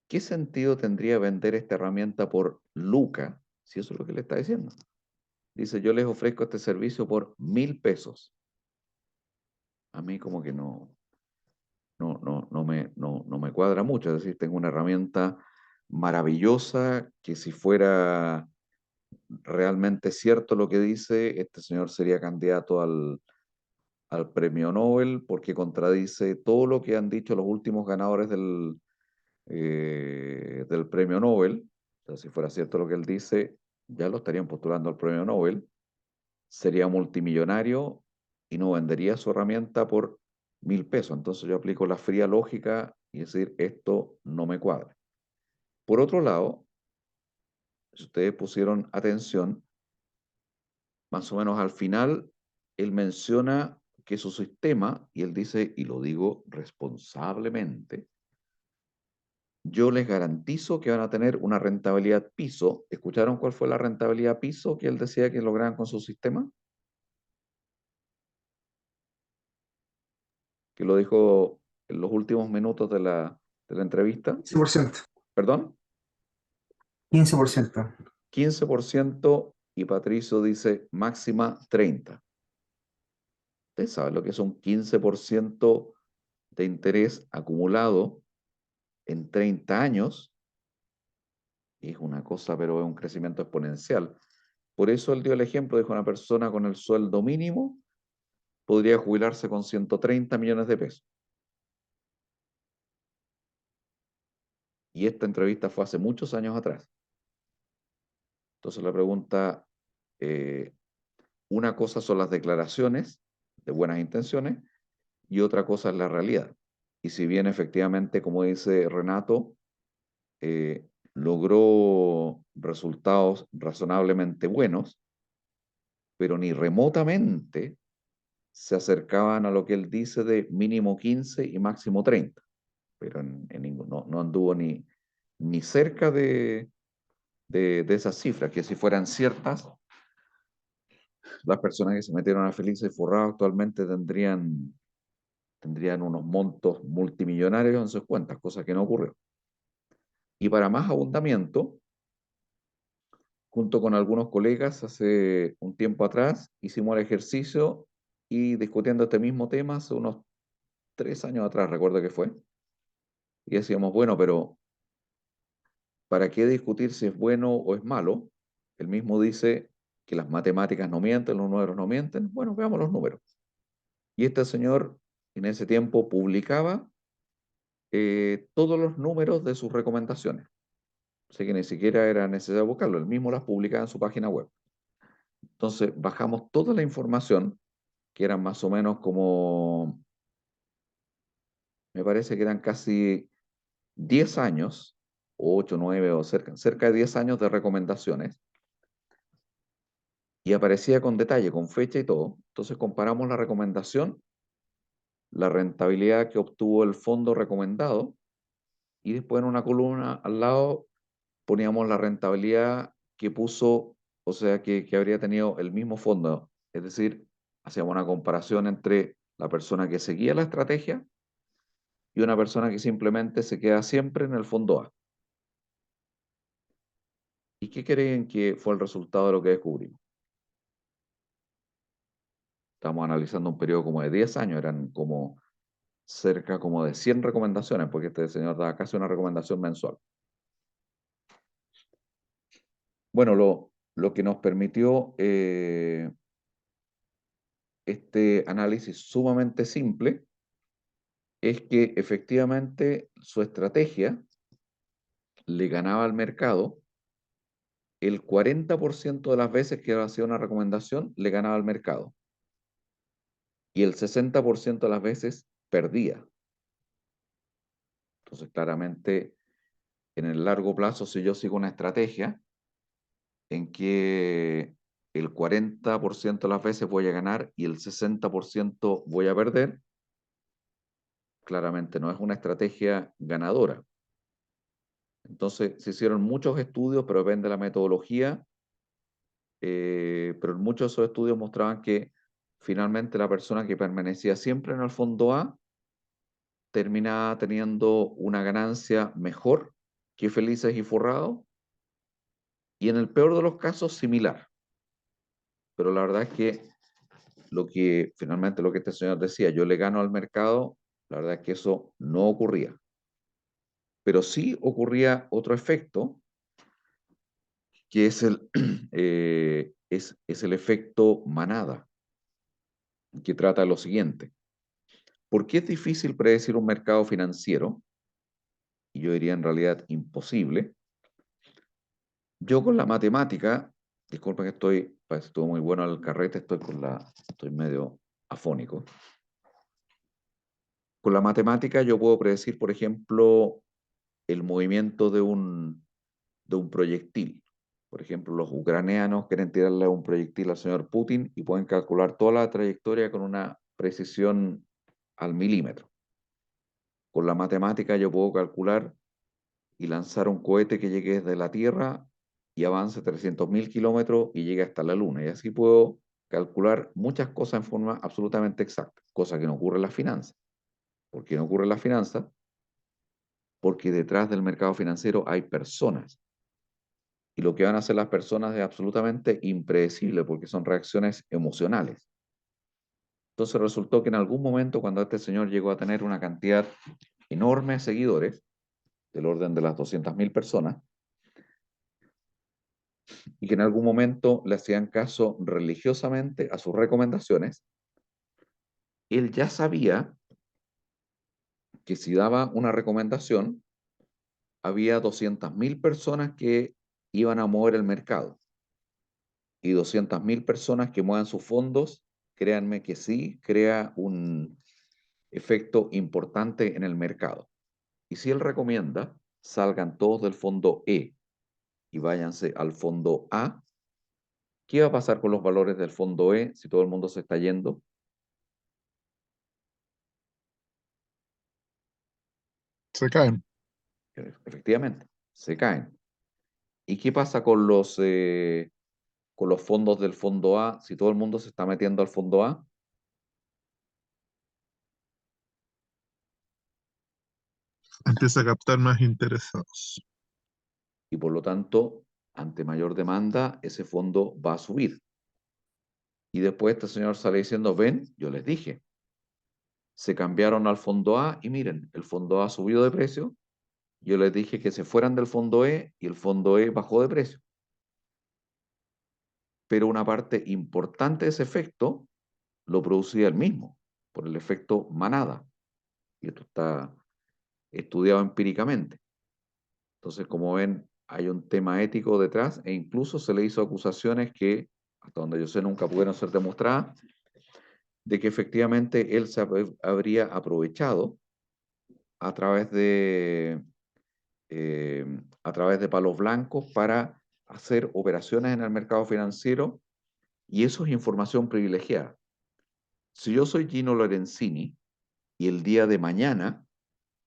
¿qué sentido tendría vender esta herramienta por lucas? Si eso es lo que le está diciendo. Dice, yo les ofrezco este servicio por 1.000 pesos. A mí como que no me cuadra mucho. Es decir, tengo una herramienta maravillosa que si fuera realmente cierto lo que dice, este señor sería candidato al premio Nobel porque contradice todo lo que han dicho los últimos ganadores del premio Nobel. O sea, si fuera cierto lo que él dice, ya lo estarían postulando al premio Nobel. Sería multimillonario y no vendería su herramienta por 1.000 pesos. Entonces yo aplico la fría lógica y decir, esto no me cuadra. Por otro lado, si ustedes pusieron atención, más o menos al final, él menciona que su sistema, y él dice, y lo digo responsablemente, yo les garantizo que van a tener una rentabilidad piso. ¿Escucharon cuál fue la rentabilidad piso que él decía que lograban con su sistema? Que lo dijo en los últimos minutos de la entrevista. 15%. ¿Perdón? 15%. 15% y Patricio dice máxima 30%. ¿Usted sabe lo que es un 15% de interés acumulado en 30 años? Es una cosa, pero es un crecimiento exponencial. Por eso él dio el ejemplo, dijo una persona con el sueldo mínimo podría jubilarse con 130 millones de pesos. Y esta entrevista fue hace muchos años atrás. Entonces la pregunta, una cosa son las declaraciones de buenas intenciones y otra cosa es la realidad. Y si bien efectivamente, como dice Renato, logró resultados razonablemente buenos, pero ni remotamente se acercaban a lo que él dice de mínimo 15 y máximo 30. Pero no anduvo ni cerca de esas cifras, que si fueran ciertas, las personas que se metieron a Felices y Forrado actualmente tendrían unos montos multimillonarios en sus cuentas, cosa que no ocurrió. Y para más abundamiento, junto con algunos colegas, hace un tiempo atrás, hicimos el ejercicio y discutiendo este mismo tema hace unos 3 años atrás, recuerdo que fue, y decíamos, bueno, pero ¿para qué discutir si es bueno o es malo? Él mismo dice que las matemáticas no mienten, los números no mienten. Bueno, veamos los números. Y este señor en ese tiempo publicaba todos los números de sus recomendaciones. Así que ni siquiera era necesario buscarlo, él mismo las publicaba en su página web. Entonces bajamos toda la información, que eran más o menos como, me parece que eran casi 10 años, 8, 9 o cerca de 10 años de recomendaciones, y aparecía con detalle, con fecha y todo. Entonces comparamos la recomendación, la rentabilidad que obtuvo el fondo recomendado, y después en una columna al lado poníamos la rentabilidad que puso, o sea, que habría tenido el mismo fondo. Es decir, hacíamos una comparación entre la persona que seguía la estrategia y una persona que simplemente se queda siempre en el fondo A. ¿Y qué creen que fue el resultado de lo que descubrimos? Estamos analizando un periodo como de 10 años, eran como cerca como de 100 recomendaciones, porque este señor daba casi una recomendación mensual. Bueno, lo que nos permitió este análisis sumamente simple es que efectivamente su estrategia le ganaba al mercado el 40% de las veces que hacía una recomendación, le ganaba al mercado. Y el 60% de las veces perdía. Entonces, claramente, en el largo plazo, si yo sigo una estrategia en que el 40% de las veces voy a ganar y el 60% voy a perder, claramente no es una estrategia ganadora. Entonces, se hicieron muchos estudios, pero depende de la metodología, pero muchos de esos estudios mostraban que finalmente la persona que permanecía siempre en el fondo A terminaba teniendo una ganancia mejor que Felices y Forrados, y en el peor de los casos similar. Pero la verdad es que finalmente lo que este señor decía, yo le gano al mercado, la verdad es que eso no ocurría. Pero sí ocurría otro efecto, que es es el efecto manada, que trata de lo siguiente. ¿Por qué es difícil predecir un mercado financiero? Y yo diría en realidad imposible. Yo con la matemática, disculpen que estuvo muy bueno el carrete, estoy medio afónico. Con la matemática yo puedo predecir, por ejemplo, el movimiento de un proyectil. Por ejemplo, los ucranianos quieren tirarle un proyectil al señor Putin y pueden calcular toda la trayectoria con una precisión al milímetro. Con la matemática yo puedo calcular y lanzar un cohete que llegue desde la Tierra y avance 300.000 kilómetros y llegue hasta la Luna. Y así puedo calcular muchas cosas en forma absolutamente exacta, cosa que no ocurre en las finanzas. ¿Por qué no ocurre en las finanzas? Porque detrás del mercado financiero hay personas. Y lo que van a hacer las personas es absolutamente impredecible porque son reacciones emocionales. Entonces resultó que en algún momento, cuando este señor llegó a tener una cantidad enorme de seguidores, del orden de las 200.000 personas, y que en algún momento le hacían caso religiosamente a sus recomendaciones, él ya sabía que si daba una recomendación, había 200.000 personas que iban a mover el mercado. Y 200.000 personas que muevan sus fondos, créanme que sí, crea un efecto importante en el mercado. Y si él recomienda, salgan todos del fondo E y váyanse al fondo A, ¿qué va a pasar con los valores del fondo E si todo el mundo se está yendo? Se caen. Efectivamente, se caen. ¿Y qué pasa con los fondos del fondo A si todo el mundo se está metiendo al fondo A? Empieza a captar más interesados. Y por lo tanto, ante mayor demanda, ese fondo va a subir. Y después este señor sale diciendo, ven, yo les dije, se cambiaron al fondo A y miren, el fondo A ha subido de precio, yo les dije que se fueran del fondo E y el fondo E bajó de precio. Pero una parte importante de ese efecto lo producía él mismo, por el efecto manada. Y esto está estudiado empíricamente. Entonces, como ven, hay un tema ético detrás e incluso se le hizo acusaciones que, hasta donde yo sé, nunca pudieron ser demostradas, de que efectivamente él se habría aprovechado a través de, a través de palos blancos para hacer operaciones en el mercado financiero y eso es información privilegiada. Si yo soy Gino Lorenzini y el día de mañana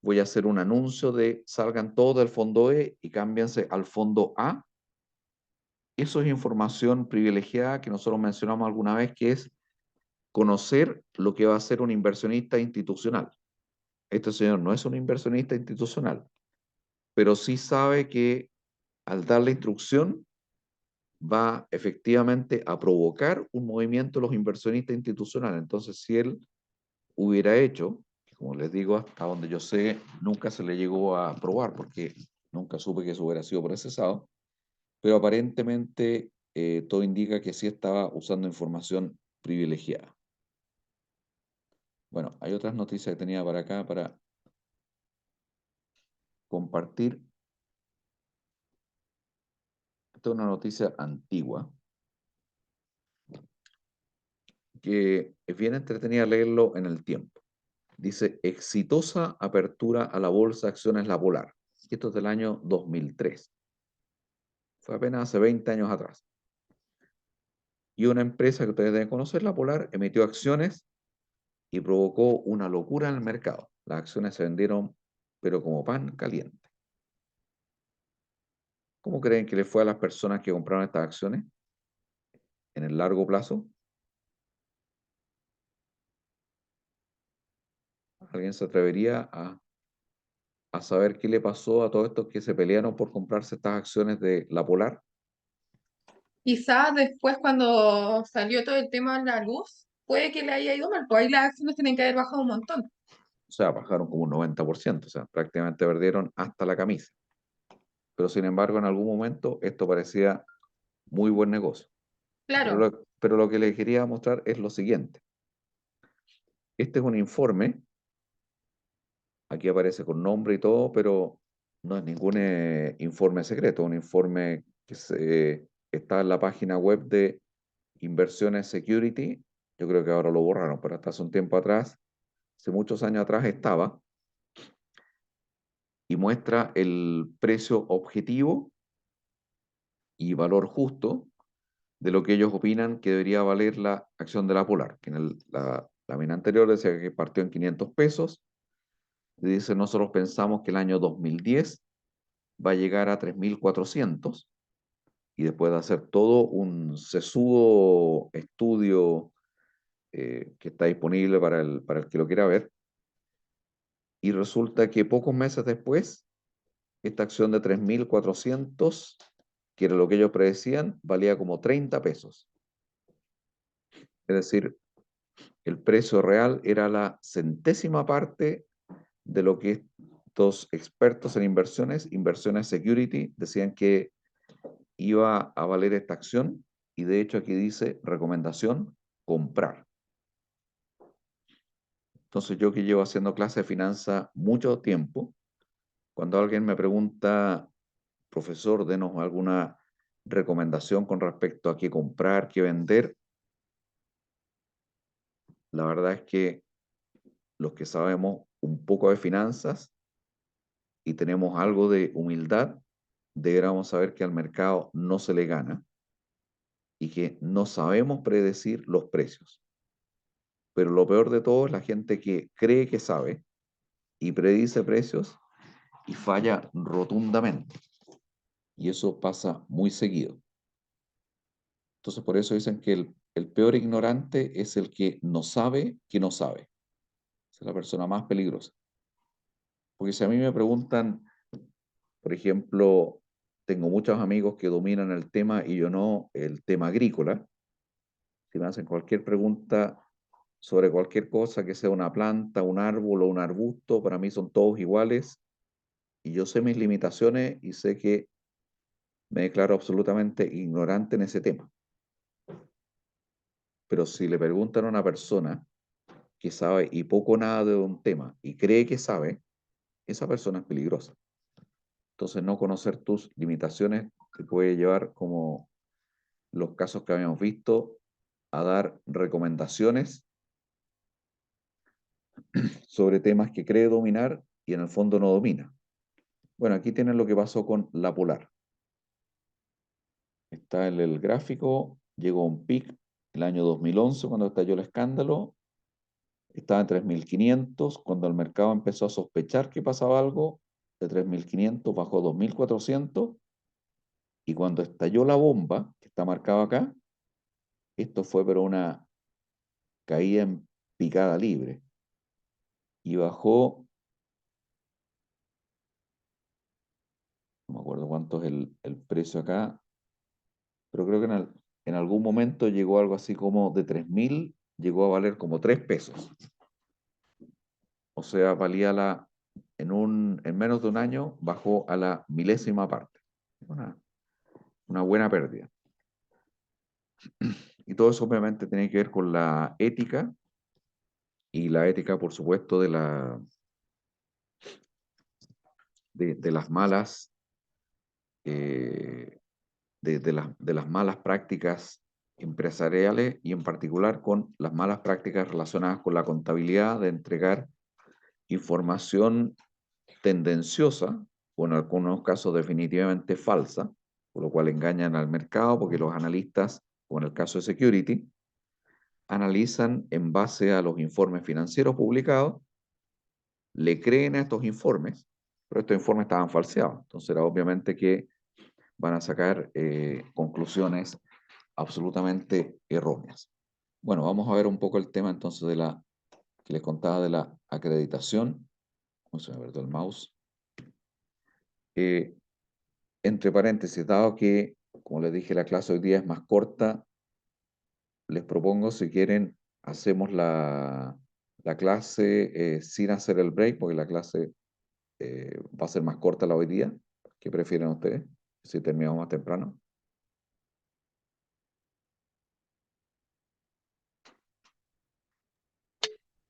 voy a hacer un anuncio de salgan todos del fondo E y cámbiense al fondo A, eso es información privilegiada que nosotros mencionamos alguna vez, que es conocer lo que va a hacer un inversionista institucional. Este señor no es un inversionista institucional, pero sí sabe que al dar la instrucción va efectivamente a provocar un movimiento de los inversionistas institucionales. Entonces, si él hubiera hecho, que como les digo, hasta donde yo sé, nunca se le llegó a probar porque nunca supe que eso hubiera sido procesado, pero aparentemente todo indica que sí estaba usando información privilegiada. Bueno, hay otras noticias que tenía para acá para compartir. Esta es una noticia antigua que es bien entretenida leerlo en el tiempo. Dice, exitosa apertura a la bolsa de acciones La Polar. Esto es del año 2003. Fue apenas hace 20 años atrás. Y una empresa que ustedes deben conocer, La Polar, emitió acciones y provocó una locura en el mercado. Las acciones se vendieron, pero como pan caliente. ¿Cómo creen que le fue a las personas que compraron estas acciones en el largo plazo? ¿Alguien se atrevería a saber qué le pasó a todos estos que se pelearon por comprarse estas acciones de La Polar? Quizás después cuando salió todo el tema a la luz, puede que le haya ido mal, pues ahí las acciones tienen que haber bajado un montón. O sea, bajaron como un 90%, o sea, prácticamente perdieron hasta la camisa. Pero sin embargo, en algún momento esto parecía muy buen negocio. Claro, Pero lo que les quería mostrar es lo siguiente. Este es un informe, aquí aparece con nombre y todo, pero no es ningún informe secreto, un informe que está en la página web de Inversiones Security. Yo creo que ahora lo borraron, pero hasta hace un tiempo atrás, hace muchos años atrás estaba, y muestra el precio objetivo y valor justo de lo que ellos opinan que debería valer la acción de La Polar, que en la lámina anterior decía que partió en 500 pesos, y dice, nosotros pensamos que el año 2010 va a llegar a 3.400 y después de hacer todo un sesudo estudio que está disponible para el que lo quiera ver, y resulta que pocos meses después, esta acción de 3.400, que era lo que ellos predecían, valía como 30 pesos. Es decir, el precio real era la centésima parte de lo que estos expertos en inversiones security, decían que iba a valer esta acción, y de hecho aquí dice recomendación, comprar. Entonces yo que llevo haciendo clases de finanzas mucho tiempo, cuando alguien me pregunta, profesor, denos alguna recomendación con respecto a qué comprar, qué vender, la verdad es que los que sabemos un poco de finanzas y tenemos algo de humildad, deberíamos saber que al mercado no se le gana y que no sabemos predecir los precios. Pero lo peor de todo es la gente que cree que sabe y predice precios y falla rotundamente. Y eso pasa muy seguido. Entonces por eso dicen que el peor ignorante es el que no sabe que no sabe. Es la persona más peligrosa. Porque si a mí me preguntan, por ejemplo, tengo muchos amigos que dominan el tema y yo no, el tema agrícola. Si me hacen cualquier pregunta sobre cualquier cosa, que sea una planta, un árbol o un arbusto, para mí son todos iguales. Y yo sé mis limitaciones y sé que me declaro absolutamente ignorante en ese tema. Pero si le preguntan a una persona que sabe y poco o nada de un tema y cree que sabe, esa persona es peligrosa. Entonces no conocer tus limitaciones te puede llevar, como los casos que habíamos visto, a dar recomendaciones sobre temas que cree dominar y en el fondo no domina. Bueno, aquí tienen lo que pasó con la Polar. Está en el gráfico, llegó a un pic el año 2011 cuando estalló el escándalo, estaba en 3.500, cuando el mercado empezó a sospechar que pasaba algo, de 3.500 bajó a 2.400, y cuando estalló la bomba, que está marcado acá, esto fue pero una caída en picada libre, y bajó, no me acuerdo cuánto es el precio acá, pero creo que en algún momento llegó algo así como de 3.000, llegó a valer como 3 pesos. O sea, valía en menos de un año bajó a la milésima parte. Una buena pérdida. Y todo eso obviamente tiene que ver con la ética, y la ética, por supuesto, de las malas, de las malas prácticas empresariales, y en particular con las malas prácticas relacionadas con la contabilidad, de entregar información tendenciosa o en algunos casos definitivamente falsa, por lo cual engañan al mercado, porque los analistas, como en el caso de Security, analizan en base a los informes financieros publicados, le creen a estos informes, pero estos informes estaban falseados. Entonces era obviamente que van a sacar conclusiones absolutamente erróneas. Bueno, vamos a ver un poco el tema entonces que les contaba de la acreditación. Se me perdió el mouse. Entre paréntesis, dado que, como les dije, la clase hoy día es más corta, les propongo, si quieren, hacemos la clase sin hacer el break, porque la clase va a ser más corta la hoy día. ¿Qué prefieren ustedes? Si terminamos más temprano.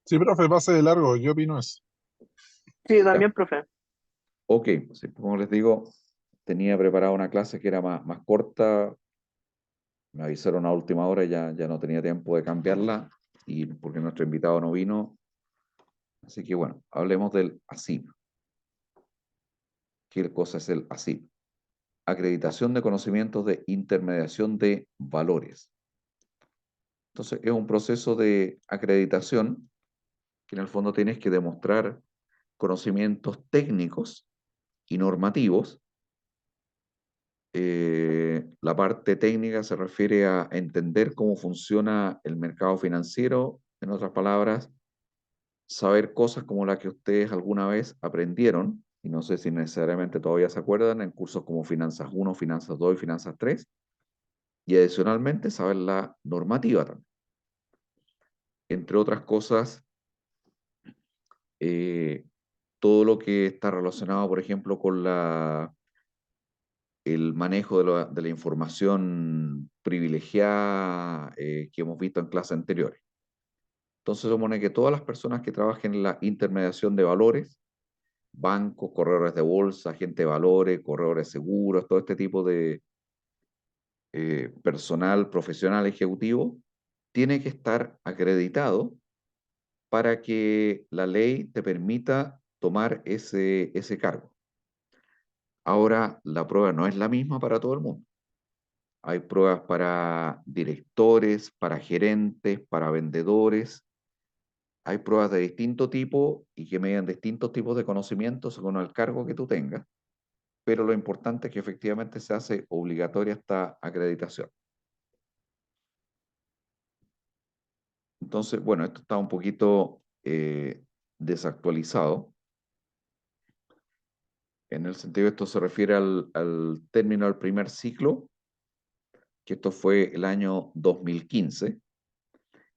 Sí, profe, pase de largo, yo opino eso. Sí, Ya. también, profe. Ok, sí, como les digo, tenía preparada una clase que era más corta. Me avisaron a última hora y ya no tenía tiempo de cambiarla, y porque nuestro invitado no vino. Así que bueno, hablemos del ASIP. ¿Qué cosa es el ASIP? Acreditación de conocimientos de intermediación de valores. Entonces, es un proceso de acreditación que en el fondo tienes que demostrar conocimientos técnicos y normativos La parte técnica se refiere a entender cómo funciona el mercado financiero, en otras palabras, saber cosas como las que ustedes alguna vez aprendieron, y no sé si necesariamente todavía se acuerdan, en cursos como Finanzas 1, Finanzas 2 y Finanzas 3, y adicionalmente saber la normativa también. Entre otras cosas, todo lo que está relacionado, por ejemplo, con el manejo de la información privilegiada que hemos visto en clases anteriores. Entonces, se supone que todas las personas que trabajen en la intermediación de valores, bancos, corredores de bolsa, agentes de valores, corredores de seguros, todo este tipo de personal profesional ejecutivo, tiene que estar acreditado para que la ley te permita tomar ese cargo. Ahora, la prueba no es la misma para todo el mundo. Hay pruebas para directores, para gerentes, para vendedores. Hay pruebas de distinto tipo y que medían distintos tipos de conocimientos según el cargo que tú tengas. Pero lo importante es que efectivamente se hace obligatoria esta acreditación. Entonces, bueno, esto está un poquito desactualizado. En el sentido que esto se refiere al término del primer ciclo, que esto fue el año 2015.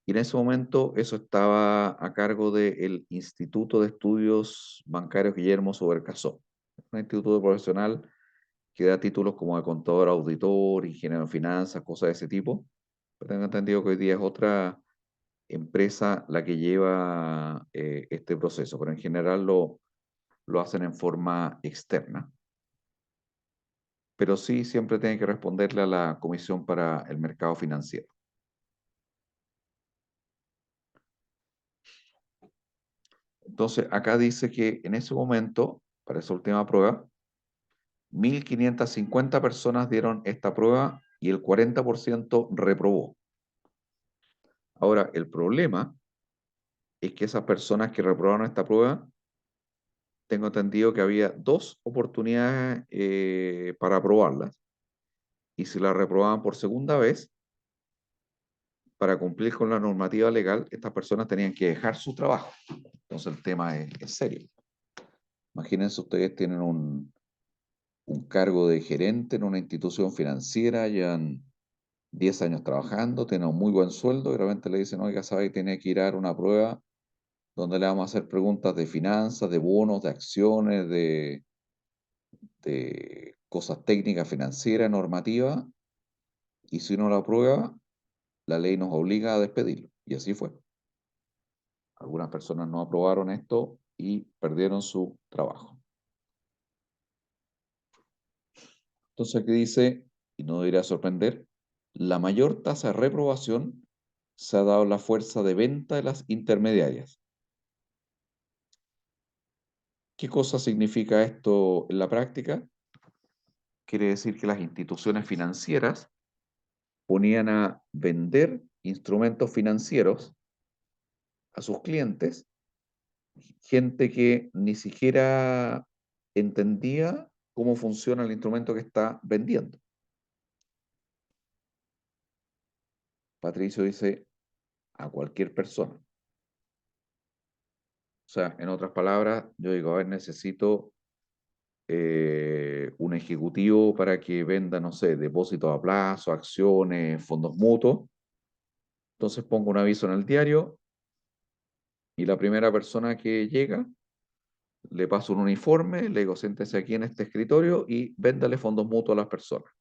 Y en ese momento eso estaba a cargo del Instituto de Estudios Bancarios Guillermo Subercaseaux, un instituto profesional que da títulos como de contador auditor, ingeniero en finanzas, cosas de ese tipo. Pero tengo entendido que hoy día es otra empresa la que lleva este proceso, pero en general lo hacen en forma externa. Pero sí siempre tienen que responderle a la Comisión para el Mercado Financiero. Entonces, acá dice que en ese momento, para esa última prueba, 1.550 personas dieron esta prueba y el 40% reprobó. Ahora, el problema es que esas personas que reprobaron esta prueba, tengo entendido que había 2 oportunidades para aprobarlas. Y si la reprobaban por segunda vez, para cumplir con la normativa legal, estas personas tenían que dejar su trabajo. Entonces el tema es serio. Imagínense, ustedes tienen un cargo de gerente en una institución financiera, llevan 10 años trabajando, tienen un muy buen sueldo y de repente le dicen, oiga, sabe, tiene que ir a dar una prueba donde le vamos a hacer preguntas de finanzas, de bonos, de acciones, de cosas técnicas, financieras, normativas, y si no la aprueba, la ley nos obliga a despedirlo. Y así fue. Algunas personas no aprobaron esto y perdieron su trabajo. Entonces aquí dice, y no debería sorprender, la mayor tasa de reprobación se ha dado a la fuerza de venta de las intermediarias. ¿Qué cosa significa esto en la práctica? Quiere decir que las instituciones financieras ponían a vender instrumentos financieros a sus clientes, gente que ni siquiera entendía cómo funciona el instrumento que está vendiendo. Patricio dice a cualquier persona. O sea, en otras palabras, yo digo, a ver, necesito un ejecutivo para que venda, no sé, depósitos a plazo, acciones, fondos mutuos. Entonces pongo un aviso en el diario y la primera persona que llega, le paso un uniforme, le digo, siéntese aquí en este escritorio y véndale fondos mutuos a las personas.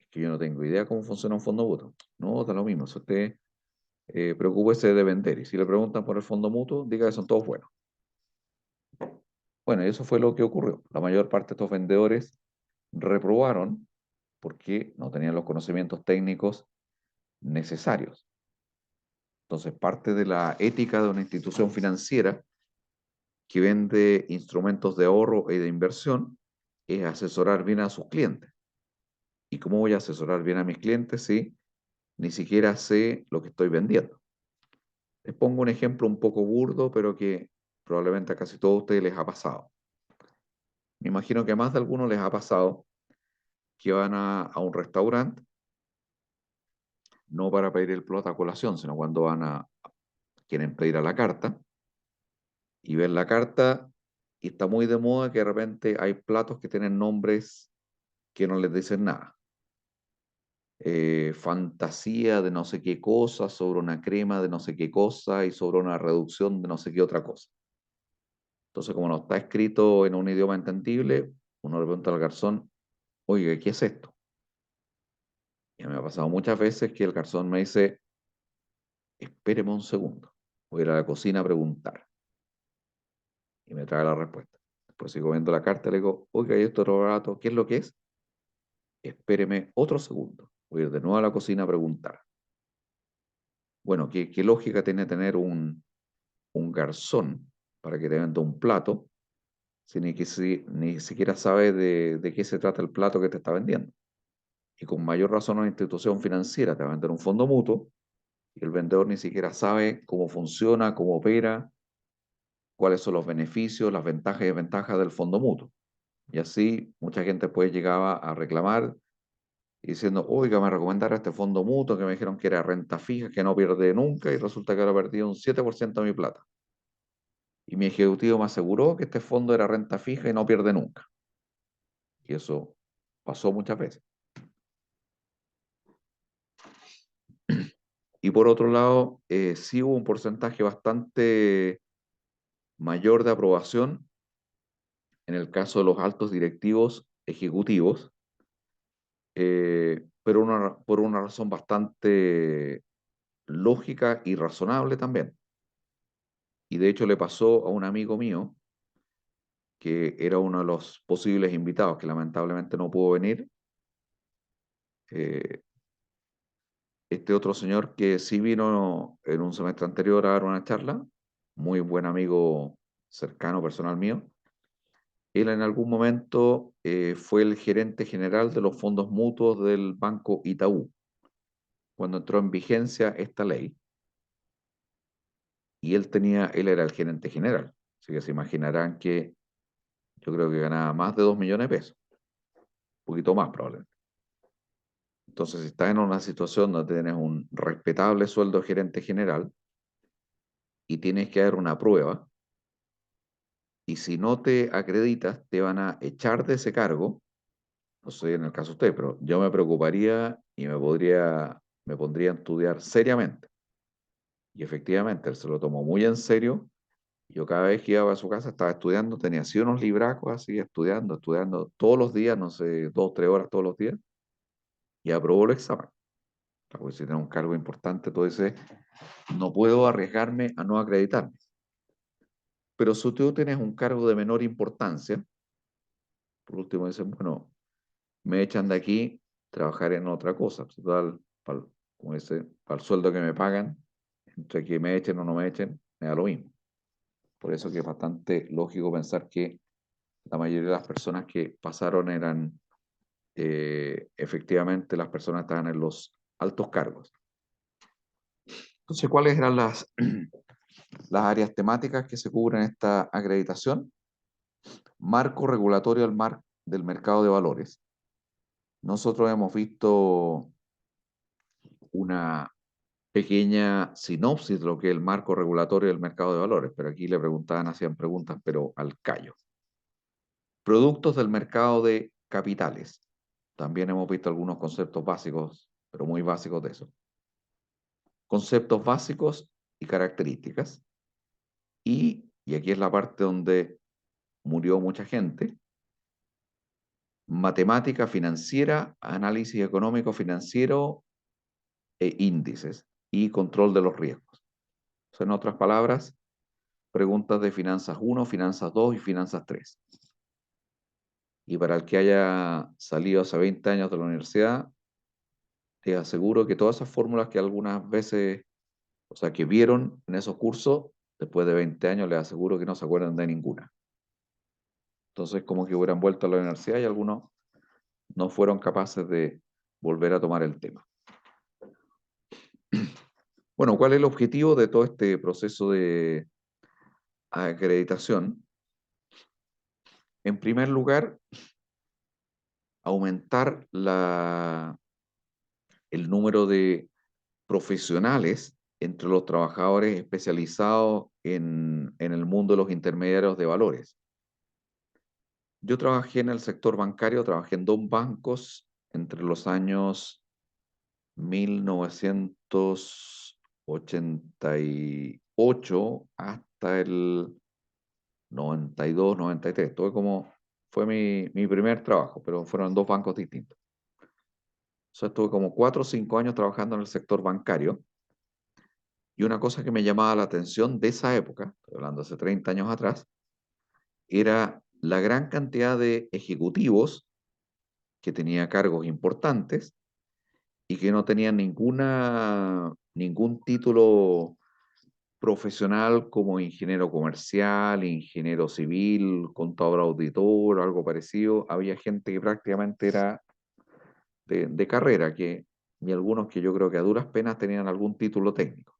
Es que yo no tengo idea cómo funciona un fondo mutuo. No, da lo mismo. Si usted preocúpese de vender. Y si le preguntan por el fondo mutuo, diga que son todos buenos. Bueno, eso fue lo que ocurrió. La mayor parte de estos vendedores reprobaron porque no tenían los conocimientos técnicos necesarios. Entonces, parte de la ética de una institución financiera que vende instrumentos de ahorro y de inversión es asesorar bien a sus clientes. ¿Y cómo voy a asesorar bien a mis clientes si ni siquiera sé lo que estoy vendiendo? Les pongo un ejemplo un poco burdo, pero que probablemente a casi todos ustedes les ha pasado. Me imagino que a más de algunos les ha pasado que van a un restaurante, no para pedir el plato a colación, sino cuando quieren pedir a la carta, y ven la carta, y está muy de moda que de repente hay platos que tienen nombres que no les dicen nada. Fantasía de no sé qué cosa, sobre una crema de no sé qué cosa, y sobre una reducción de no sé qué otra cosa. Entonces, como no está escrito en un idioma entendible, uno le pregunta al garzón, oye, ¿qué es esto? Y me ha pasado muchas veces que el garzón me dice, espéreme un segundo, voy a ir a la cocina a preguntar. Y me trae la respuesta. Después sigo viendo la carta y le digo, oiga, ¿y esto otro rato? ¿Qué es lo que es? Espéreme otro segundo, voy a ir de nuevo a la cocina a preguntar. Bueno, ¿qué lógica tiene tener un garzón para que te venda un plato si ni siquiera sabe de qué se trata el plato que te está vendiendo? Y con mayor razón una institución financiera te va a vender un fondo mutuo y el vendedor ni siquiera sabe cómo funciona, cómo opera, cuáles son los beneficios, las ventajas y desventajas del fondo mutuo. Y así mucha gente pues llegaba a reclamar diciendo, oiga, me recomendaron este fondo mutuo que me dijeron que era renta fija, que no pierde nunca, y resulta que ahora perdí un 7% de mi plata. Y mi ejecutivo me aseguró que este fondo era renta fija y no pierde nunca. Y eso pasó muchas veces. Y por otro lado, sí hubo un porcentaje bastante mayor de aprobación en el caso de los altos directivos ejecutivos, pero por una razón bastante lógica y razonable también. Y de hecho le pasó a un amigo mío, que era uno de los posibles invitados, que lamentablemente no pudo venir. Este otro señor que sí vino en un semestre anterior a dar una charla, muy buen amigo cercano personal mío, él en algún momento fue el gerente general de los fondos mutuos del Banco Itaú, cuando entró en vigencia esta ley, y él era el gerente general, así que se imaginarán que yo creo que ganaba más de 2 millones de pesos, un poquito más probablemente. Entonces, si estás en una situación donde tienes un respetable sueldo de gerente general y tienes que dar una prueba, y si no te acreditas, te van a echar de ese cargo, no sé en el caso de usted, pero yo me preocuparía y me pondría a estudiar seriamente. Y efectivamente, él se lo tomó muy en serio. Yo cada vez que iba a su casa estaba estudiando, tenía así unos libracos así, estudiando todos los días, no sé, 2 o 3 horas todos los días, y aprobó el examen. Porque si tiene un cargo importante, tú dices, no puedo arriesgarme a no acreditarme. Pero si tú tienes un cargo de menor importancia, por último dicen, bueno, me echan de aquí, trabajaré en otra cosa. Total, como dice, para el sueldo que me pagan, entre que me echen o no me echen, me da lo mismo. Por eso que es bastante lógico pensar que la mayoría de las personas que pasaron eran efectivamente las personas que estaban en los altos cargos. Entonces, ¿cuáles eran las áreas temáticas que se cubren en esta acreditación? Marco regulatorio del mercado de valores. Nosotros hemos visto una pequeña sinopsis de lo que es el marco regulatorio del mercado de valores, pero aquí hacían preguntas, pero al callo. Productos del mercado de capitales. También hemos visto algunos conceptos básicos, pero muy básicos de eso. Conceptos básicos y características. Y aquí es la parte donde murió mucha gente, matemática financiera, análisis económico financiero e índices y control de los riesgos. O sea, en otras palabras, preguntas de finanzas 1, finanzas 2 y finanzas 3. Y para el que haya salido hace 20 años de la universidad, te aseguro que todas esas fórmulas que algunas veces, o sea, que vieron en esos cursos, después de 20 años les aseguro que no se acuerdan de ninguna. Entonces, como que hubieran vuelto a la universidad y algunos no fueron capaces de volver a tomar el tema. Bueno, ¿cuál es el objetivo de todo este proceso de acreditación? En primer lugar, aumentar el número de profesionales entre los trabajadores especializados en el mundo de los intermediarios de valores. Yo trabajé en el sector bancario, trabajé en 2 bancos entre los años 1988 hasta el 92, 93. Fue mi primer trabajo, pero fueron en 2 bancos distintos. O sea, estuve como 4 o 5 años trabajando en el sector bancario. Y una cosa que me llamaba la atención de esa época, estoy hablando hace 30 años atrás, era la gran cantidad de ejecutivos que tenía cargos importantes y que no tenían ningún título profesional como ingeniero comercial, ingeniero civil, contador auditor, algo parecido. Había gente que prácticamente era de carrera, y algunos que yo creo que a duras penas tenían algún título técnico.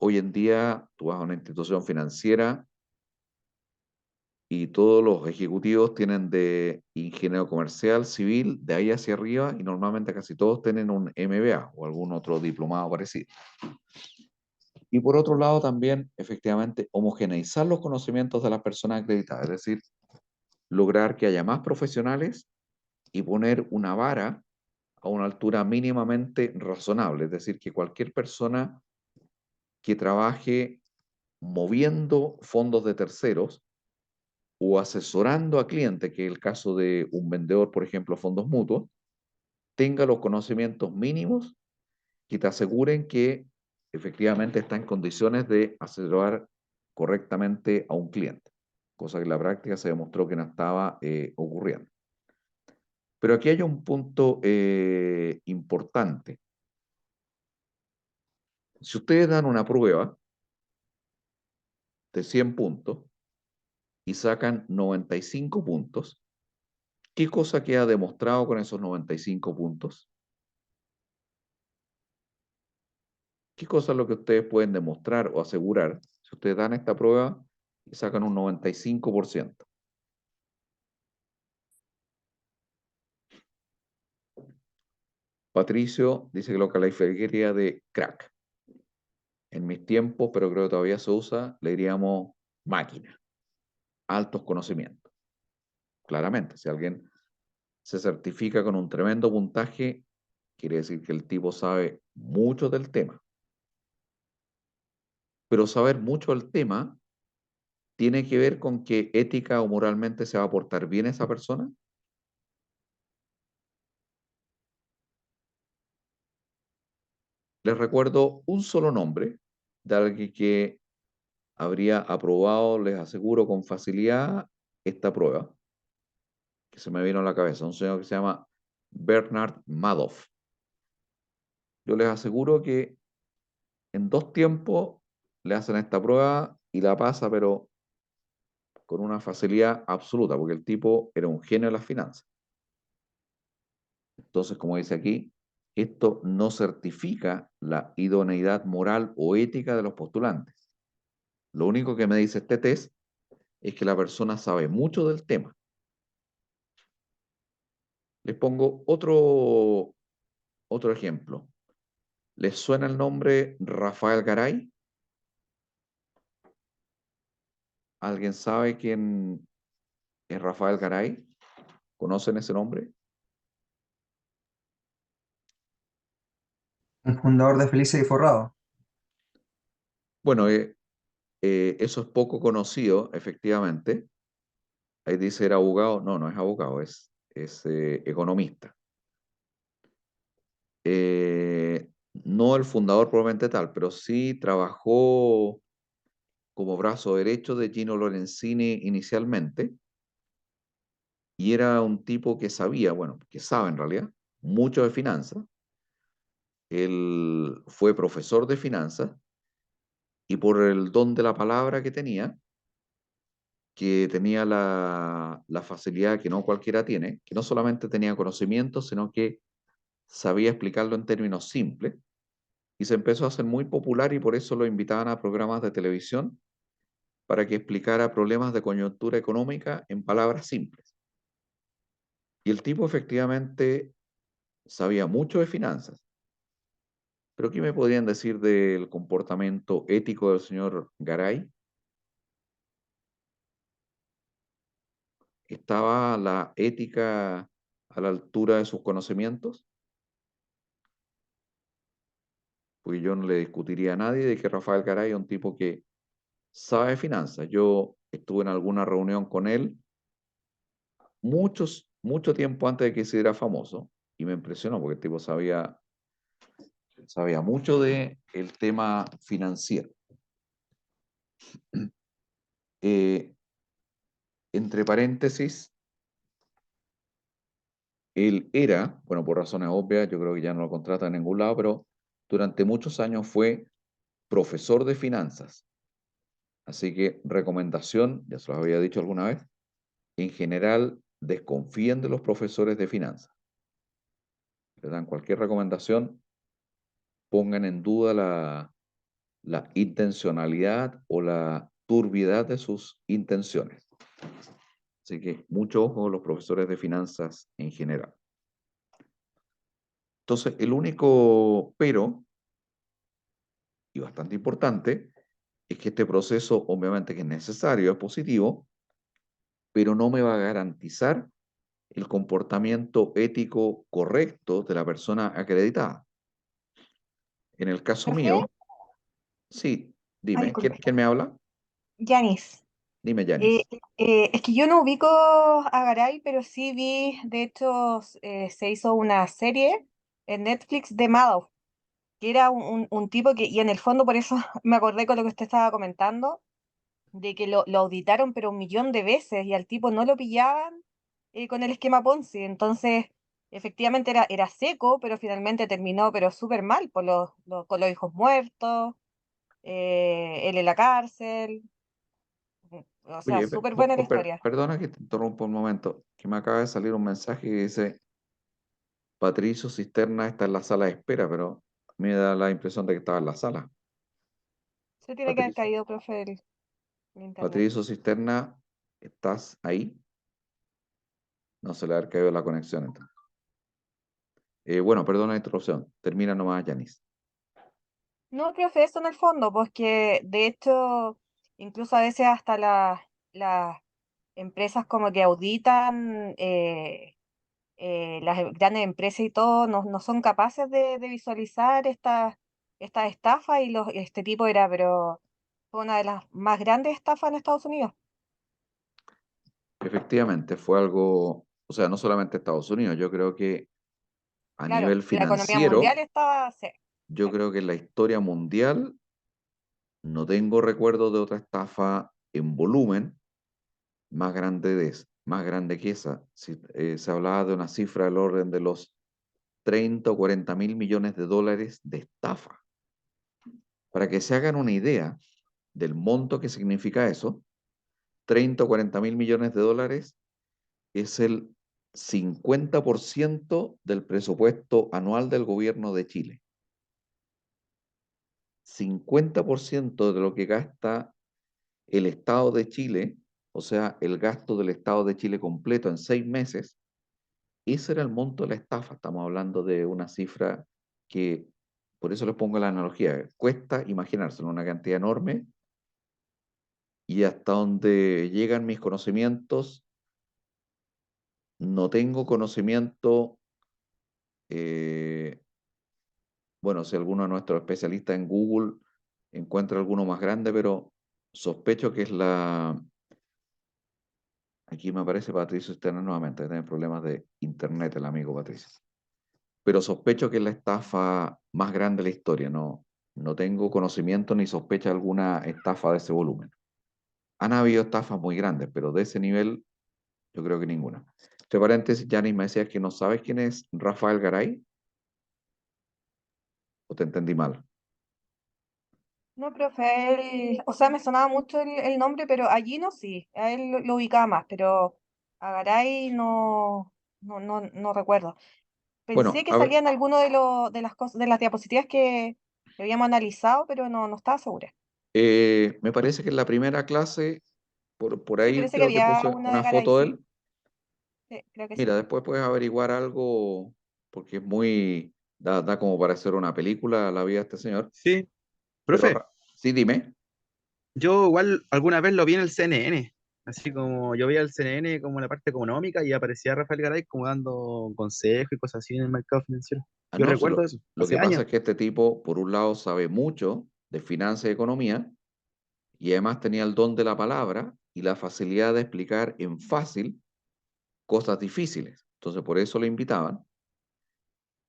Hoy en día tú vas a una institución financiera y todos los ejecutivos tienen de ingeniero comercial, civil, de ahí hacia arriba, y normalmente casi todos tienen un MBA o algún otro diplomado parecido. Y por otro lado también, efectivamente, homogeneizar los conocimientos de las personas acreditadas, es decir, lograr que haya más profesionales y poner una vara a una altura mínimamente razonable, es decir, que cualquier persona que trabaje moviendo fondos de terceros o asesorando a clientes, que es el caso de un vendedor, por ejemplo, fondos mutuos, tenga los conocimientos mínimos que te aseguren que efectivamente está en condiciones de asesorar correctamente a un cliente, cosa que en la práctica se demostró que no estaba ocurriendo. Pero aquí hay un punto importante. Si ustedes dan una prueba de 100 puntos y sacan 95 puntos, ¿qué cosa queda demostrado con esos 95 puntos? ¿Qué cosa es lo que ustedes pueden demostrar o asegurar si ustedes dan esta prueba y sacan un 95%? Patricio dice que lo calificaría de crack. En mis tiempos, pero creo que todavía se usa, le diríamos máquina. Altos conocimientos. Claramente, si alguien se certifica con un tremendo puntaje, quiere decir que el tipo sabe mucho del tema. Pero saber mucho del tema tiene que ver con que ética o moralmente se va a portar bien esa persona. Les recuerdo un solo nombre de alguien que habría aprobado, les aseguro, con facilidad esta prueba, que se me vino a la cabeza, un señor que se llama Bernard Madoff. Yo les aseguro que en 2 tiempos le hacen esta prueba y la pasa, pero con una facilidad absoluta, porque el tipo era un genio de las finanzas. Entonces, como dice aquí, esto no certifica la idoneidad moral o ética de los postulantes. Lo único que me dice este test es que la persona sabe mucho del tema. Les pongo otro ejemplo. ¿Les suena el nombre Rafael Garay? ¿Alguien sabe quién es Rafael Garay? ¿Conocen ese nombre? Un fundador de Felices y Forrado. Bueno, eso es poco conocido, efectivamente. Ahí dice era abogado. No, no es abogado, es economista. No el fundador probablemente tal, pero sí trabajó como brazo derecho de Gino Lorenzini inicialmente, y era un tipo que sabía, bueno, que sabe en realidad, mucho de finanzas. Él fue profesor de finanzas y por el don de la palabra que tenía la facilidad que no cualquiera tiene, que no solamente tenía conocimiento, sino que sabía explicarlo en términos simples, y se empezó a hacer muy popular y por eso lo invitaban a programas de televisión para que explicara problemas de coyuntura económica en palabras simples. Y el tipo efectivamente sabía mucho de finanzas. Pero ¿qué me podrían decir del comportamiento ético del señor Garay? ¿Estaba la ética a la altura de sus conocimientos? Porque yo no le discutiría a nadie de que Rafael Garay es un tipo que sabe de finanzas. Yo estuve en alguna reunión con él mucho tiempo antes de que se diera famoso y me impresionó porque el tipo sabía mucho de el tema financiero. Entre paréntesis, él era, bueno, por razones obvias, yo creo que ya no lo contrata en ningún lado, pero durante muchos años fue profesor de finanzas. Así que recomendación, ya se los había dicho alguna vez, en general desconfíen de los profesores de finanzas. Le dan cualquier recomendación, pongan en duda la intencionalidad o la turbiedad de sus intenciones. Así que mucho ojo a los profesores de finanzas en general. Entonces, el único pero, y bastante importante, es que este proceso obviamente que es necesario, es positivo, pero no me va a garantizar el comportamiento ético correcto de la persona acreditada. En el caso ¿Profe? mío, sí, Ah, dime, disculpe. ¿quién me habla? Yanis. Dime, Eh, Yanis. es que yo no ubico a Garay, pero sí vi, de hecho, se hizo una serie en Netflix de Madoff, que era un tipo que, y en el fondo por eso me acordé con lo que usted estaba comentando, de que lo auditaron pero 1 millón de veces y al tipo no lo pillaban con el esquema Ponzi. Entonces, efectivamente era seco, pero finalmente terminó pero súper mal, con los hijos muertos, él en la cárcel. O sea, Oye, súper buena la historia. perdona que te interrumpa un momento, que me acaba de salir un mensaje que dice, Patricio Cisterna está en la sala de espera, pero me da la impresión de que estaba en la sala. Se tiene que haber Patricio, caído, profe, el internet. Patricio Cisterna, ¿estás ahí? No se le ha caído la conexión entonces. Bueno, perdona la interrupción. Termina nomás, Yanis. No, profe, eso en el fondo, pues que de hecho, incluso a veces hasta las empresas como que auditan, las grandes empresas y todo, no son capaces de visualizar esta estafa y este tipo era, pero fue una de las más grandes estafas en Estados Unidos. Efectivamente, fue algo, o sea, no solamente Estados Unidos, yo creo que a Claro, nivel la economía mundial financiero, estaba, sí, yo creo que en la historia mundial no tengo recuerdo de otra estafa en volumen más grande que esa. Se hablaba de una cifra del orden de los 30 o 40 mil millones de dólares de estafa. Para que se hagan una idea del monto que significa eso, 30 o 40 mil millones de dólares es el 50% del presupuesto anual del gobierno de Chile. 50% de lo que gasta el Estado de Chile, o sea, el gasto del Estado de Chile completo en 6 meses, ese era el monto de la estafa. Estamos hablando de una cifra que, por eso les pongo la analogía, cuesta imaginárselo, una cantidad enorme y hasta donde llegan mis conocimientos, no tengo conocimiento, eh, bueno, si alguno de nuestros especialistas en Google encuentra alguno más grande, pero sospecho que es aquí me aparece Patricio Stern nuevamente, tiene problemas de internet el amigo Patricio. Pero sospecho que es la estafa más grande de la historia, no tengo conocimiento ni sospecha alguna estafa de ese volumen. Han habido estafas muy grandes, pero de ese nivel yo creo que ninguna. Entre paréntesis, Janis, me decías que no sabes quién es Rafael Garay, o te entendí mal. No, profe, o sea, me sonaba mucho el nombre, pero allí no sí, a él lo ubicaba más, pero a Garay no recuerdo. Pensé Bueno, que a ver, salía en alguno de las cosas, de las diapositivas que habíamos analizado, pero no estaba segura. me parece que en la primera clase, por Sí, ahí parece que creo que había puse una de una Garay, foto de sí. él. Sí, creo que sí. Mira, después puedes averiguar algo, porque es muy, da como para hacer una película la vida de este señor. Sí, Pero profe, sí, dime. yo igual alguna vez lo vi en el CNN, así como yo veía el CNN como la parte económica y aparecía Rafael Garay como dando consejos y cosas así en el mercado financiero. Ah, Yo no, sí, recuerdo eso, lo hace que pasa años. es que este tipo, por un lado, sabe mucho de finanzas y economía, y además tenía el don de la palabra y la facilidad de explicar en fácil cosas difíciles. Entonces, por eso lo invitaban.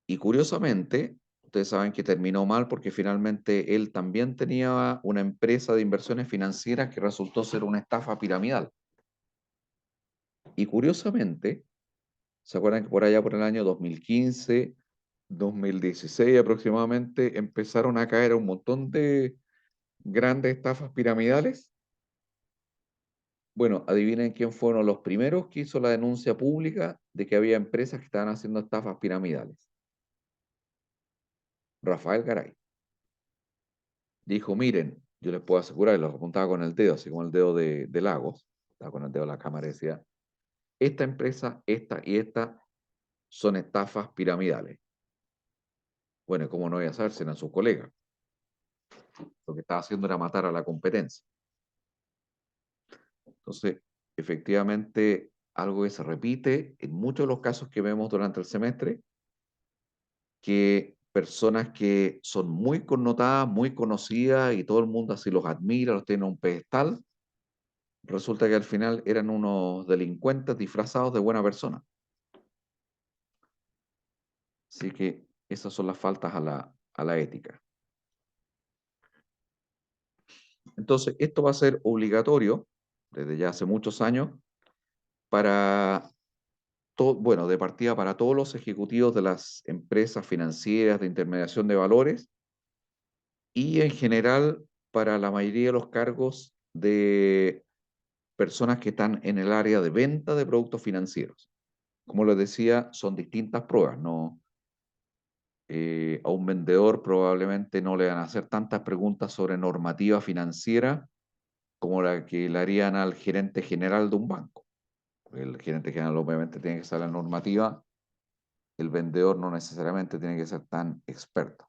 Y curiosamente, ustedes saben que terminó mal porque finalmente él también tenía una empresa de inversiones financieras que resultó ser una estafa piramidal. Y curiosamente, ¿se acuerdan que por allá por el año 2015, 2016 aproximadamente, empezaron a caer un montón de grandes estafas piramidales? Bueno, adivinen quién fueron los primeros que hizo la denuncia pública de que había empresas que estaban haciendo estafas piramidales. Rafael Garay. Dijo, miren, yo les puedo asegurar, y lo apuntaba con el dedo, así como el dedo de Lagos, estaba con el dedo de la cámara y decía, esta empresa, esta y esta son estafas piramidales. Bueno, ¿cómo no voy a saber si eran sus colegas? Lo que estaba haciendo era matar a la competencia. Entonces, efectivamente, algo que se repite en muchos de los casos que vemos durante el semestre, que personas que son muy connotadas, muy conocidas y todo el mundo así los admira, los tiene en un pedestal, resulta que al final eran unos delincuentes disfrazados de buena persona. Así que esas son las faltas a la ética. Entonces, esto va a ser obligatorio desde ya hace muchos años para, bueno, de partida para todos los ejecutivos de las empresas financieras de intermediación de valores y en general para la mayoría de los cargos de personas que están en el área de venta de productos financieros. Como les decía, son distintas pruebas, ¿no? A un vendedor probablemente no le van a hacer tantas preguntas sobre normativa financiera como la que le harían al gerente general de un banco. El gerente general obviamente tiene que saber la normativa, el vendedor no necesariamente tiene que ser tan experto.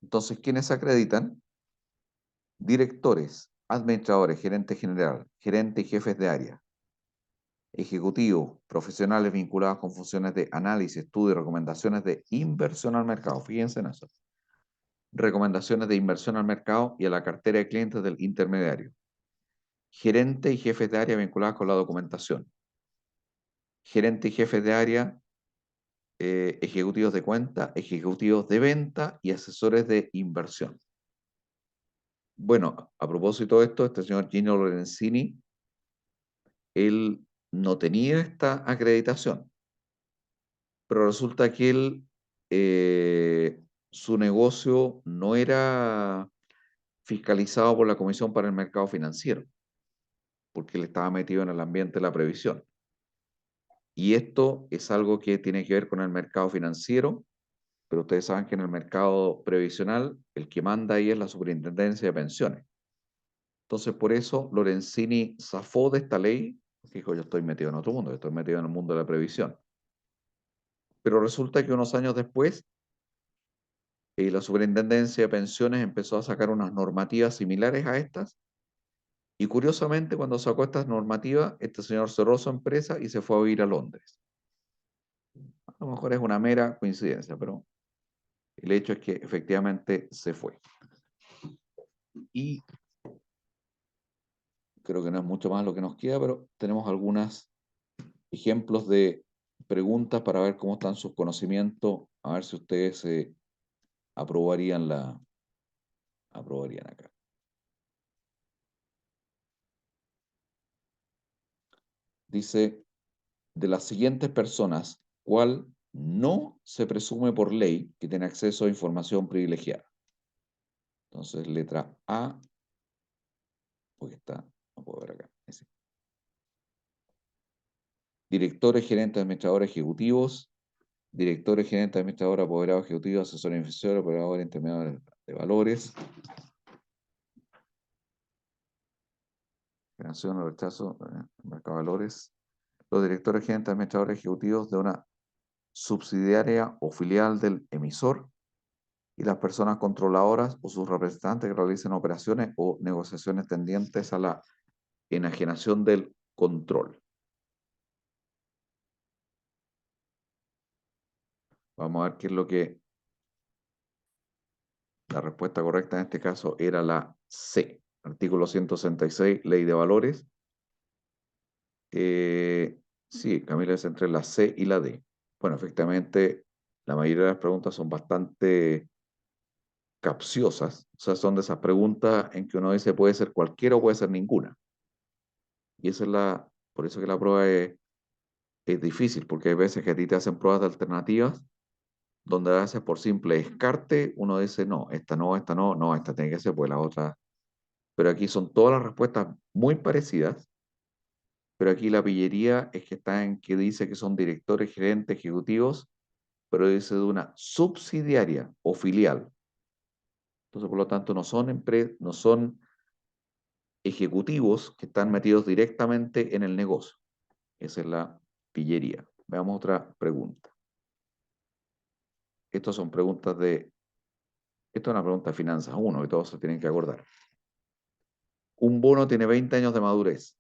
Entonces, ¿quiénes se acreditan? Directores, administradores, gerente general, gerente y jefes de área, ejecutivos, profesionales vinculados con funciones de análisis, estudio y recomendaciones de inversión al mercado. Fíjense en eso. Recomendaciones de inversión al mercado y a la cartera de clientes del intermediario. Gerente y jefes de área vinculados con la documentación. Gerente y jefes de área, ejecutivos de cuenta, ejecutivos de venta y asesores de inversión. Bueno, a propósito de esto, este señor Gino Lorenzini, él no tenía esta acreditación, pero resulta que él, su negocio no era fiscalizado por la Comisión para el Mercado Financiero, porque él estaba metido en el ambiente de la previsión. Y esto es algo que tiene que ver con el mercado financiero, pero ustedes saben que en el mercado previsional el que manda ahí es la Superintendencia de Pensiones. Entonces, por eso Lorenzini zafó de esta ley, dijo, yo estoy metido en otro mundo, yo estoy metido en el mundo de la previsión. Pero resulta que unos años después, la Superintendencia de Pensiones empezó a sacar unas normativas similares a estas, y curiosamente cuando sacó estas normativas, este señor cerró su empresa y se fue a vivir a Londres. A lo mejor es una mera coincidencia, pero el hecho es que efectivamente se fue. Y creo que no es mucho más lo que nos queda, pero tenemos algunos ejemplos de preguntas para ver cómo están sus conocimientos, a ver si ustedes aprobarían acá. Dice, de las siguientes personas, ¿cuál no se presume por ley que tiene acceso a información privilegiada? Entonces, letra A, porque está, no puedo ver acá. Ese. Directores, gerentes, administradores ejecutivos, directores, gerentes, administradores, apoderados ejecutivos, asesores financieros, operadores, intermediarios de valores, enajenación, el rechazo, mercado de valores. Los directores, gerentes, administradores ejecutivos de una subsidiaria o filial del emisor y las personas controladoras o sus representantes que realicen operaciones o negociaciones tendientes a la enajenación del control. Vamos a ver qué es lo que... La respuesta correcta en este caso era la C, artículo 166, ley de valores. Sí, Camila, es entre la C y la D. Bueno, efectivamente, la mayoría de las preguntas son bastante capciosas. O sea, son de esas preguntas en que uno dice puede ser cualquiera o puede ser ninguna. Y eso es por eso que la prueba es difícil, porque hay veces que a ti te hacen pruebas de alternativas donde a veces por simple descarte uno dice no, esta no, no, esta tiene que ser, pues la otra. Pero aquí son todas las respuestas muy parecidas, pero aquí la pillería es que está en que dice que son directores, gerentes, ejecutivos, pero dice de una subsidiaria o filial. Entonces, por lo tanto, no son ejecutivos que están metidos directamente en el negocio. Esa es la pillería. Veamos otra pregunta. Estas son preguntas de... Esto es una pregunta de finanzas 1, que todos se tienen que acordar. Un bono tiene 20 años de madurez,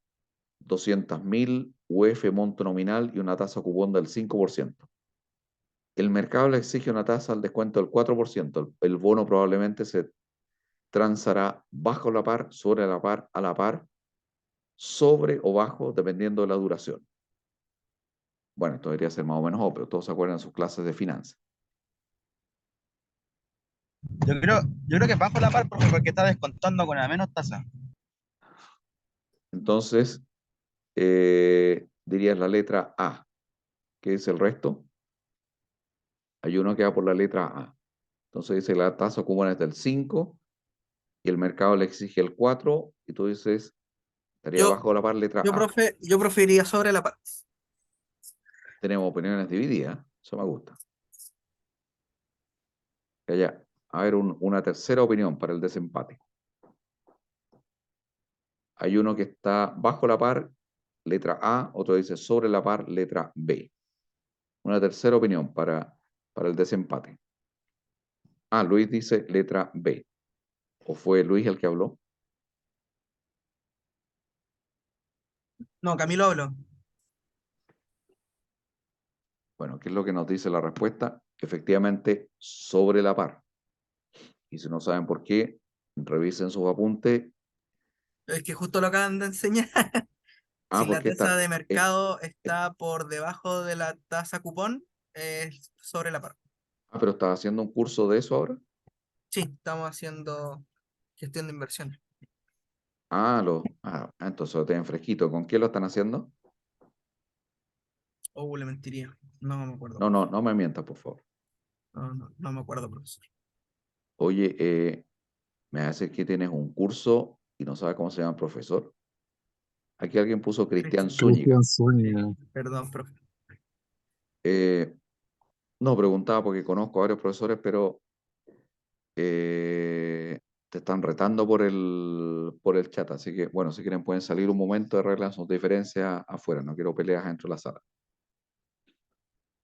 200.000 UF monto nominal y una tasa cupón del 5%. El mercado le exige una tasa al descuento del 4%. El bono probablemente se transará bajo la par, sobre la par, a la par, sobre o bajo, dependiendo de la duración. Bueno, esto debería ser más o menos obvio. Todos se acuerdan de sus clases de finanzas. Yo creo que bajo la par, profe, porque está descontando con la menos tasa. Entonces, dirías la letra A. ¿Qué es el resto? Hay uno que va por la letra A. Entonces dice la tasa común es del 5 y el mercado le exige el 4 y tú dices, estaría Yo, bajo la par letra A. profe, yo preferiría sobre la par. Tenemos opiniones divididas, eso me gusta. Que haya, a ver, una tercera opinión para el desempate. Hay uno que está bajo la par, letra A, otro dice sobre la par, letra B. Una tercera opinión para el desempate. Ah, Luis dice letra B. ¿O fue Luis el que habló? No, Camilo habló. Bueno, ¿qué es lo que nos dice la respuesta? Efectivamente, sobre la par. Y si no saben por qué, revisen sus apuntes. Es que justo lo acaban de enseñar. Ah, Si la porque tasa de mercado está por debajo de la tasa cupón, es sobre la par. pero estás haciendo un curso de eso ahora. Sí, estamos haciendo gestión de inversiones. Entonces lo tienen fresquito. ¿Con qué lo están haciendo? Le mentiría. No me acuerdo. No me mientas, por favor. No me acuerdo, profesor. Oye, me hace que tienes un curso y no sabes cómo se llama el profesor. Aquí alguien puso Cristian Zúñiga. Cristian Zúñiga. Perdón, profe. No, preguntaba porque conozco a varios profesores, pero te están retando por el chat. Así que, bueno, si quieren pueden salir un momento, arreglan sus diferencias afuera. No quiero peleas dentro de la sala.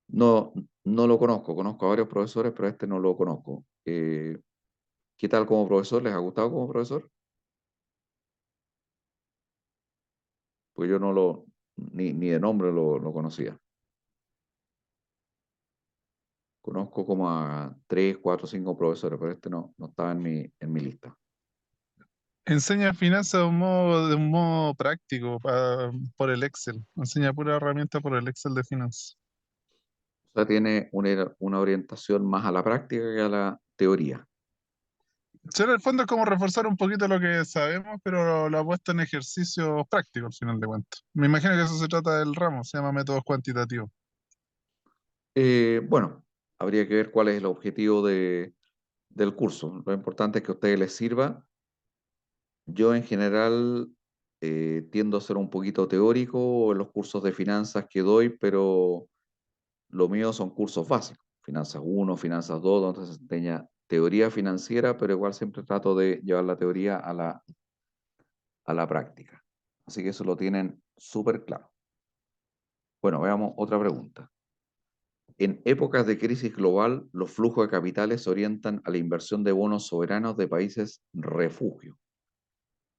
No lo conozco. Conozco a varios profesores, pero este no lo conozco. ¿Qué tal como profesor? ¿Les ha gustado como profesor? Pues yo ni de nombre lo conocía. Conozco como a 3, 4, 5 profesores, pero este no estaba en mi lista. Enseña finanzas de un modo práctico por el Excel. Enseña pura herramienta por el Excel de finanzas. O sea, tiene una orientación más a la práctica que a la teoría. Sí, en el fondo es como reforzar un poquito lo que sabemos, pero lo ha puesto en ejercicios prácticos al final de cuentas. Me imagino que eso se trata del ramo, se llama métodos cuantitativos. Bueno, habría que ver cuál es el objetivo del curso. Lo importante es que a ustedes les sirva. Yo en general tiendo a ser un poquito teórico en los cursos de finanzas que doy, pero lo mío son cursos básicos. Finanzas 1, Finanzas 2, donde se enseña teoría financiera, pero igual siempre trato de llevar la teoría a la práctica. Así que eso lo tienen súper claro. Bueno, veamos otra pregunta. En épocas de crisis global, los flujos de capitales se orientan a la inversión de bonos soberanos de países refugio,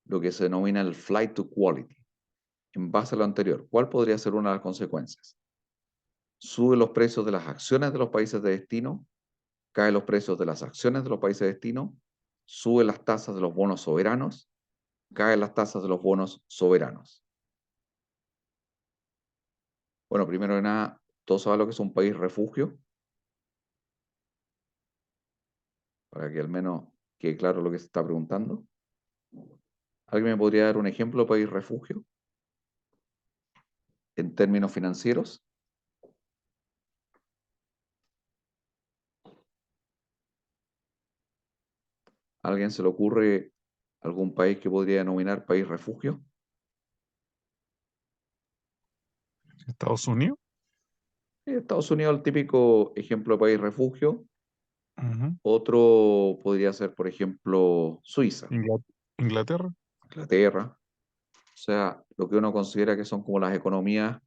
lo que se denomina el flight to quality. En base a lo anterior, ¿cuál podría ser una de las consecuencias? Suben los precios de las acciones de los países de destino, caen los precios de las acciones de los países de destino, suben las tasas de los bonos soberanos, caen las tasas de los bonos soberanos. Bueno, primero de nada, ¿todos saben lo que es un país refugio? Para que al menos quede claro lo que se está preguntando. ¿Alguien me podría dar un ejemplo de país refugio? En términos financieros. ¿A alguien se le ocurre algún país que podría denominar país refugio? ¿Estados Unidos? Estados Unidos es el típico ejemplo de país refugio. Ujú. Otro podría ser, por ejemplo, Suiza, Inglaterra. Inglaterra. O sea, lo que uno considera que son como las economías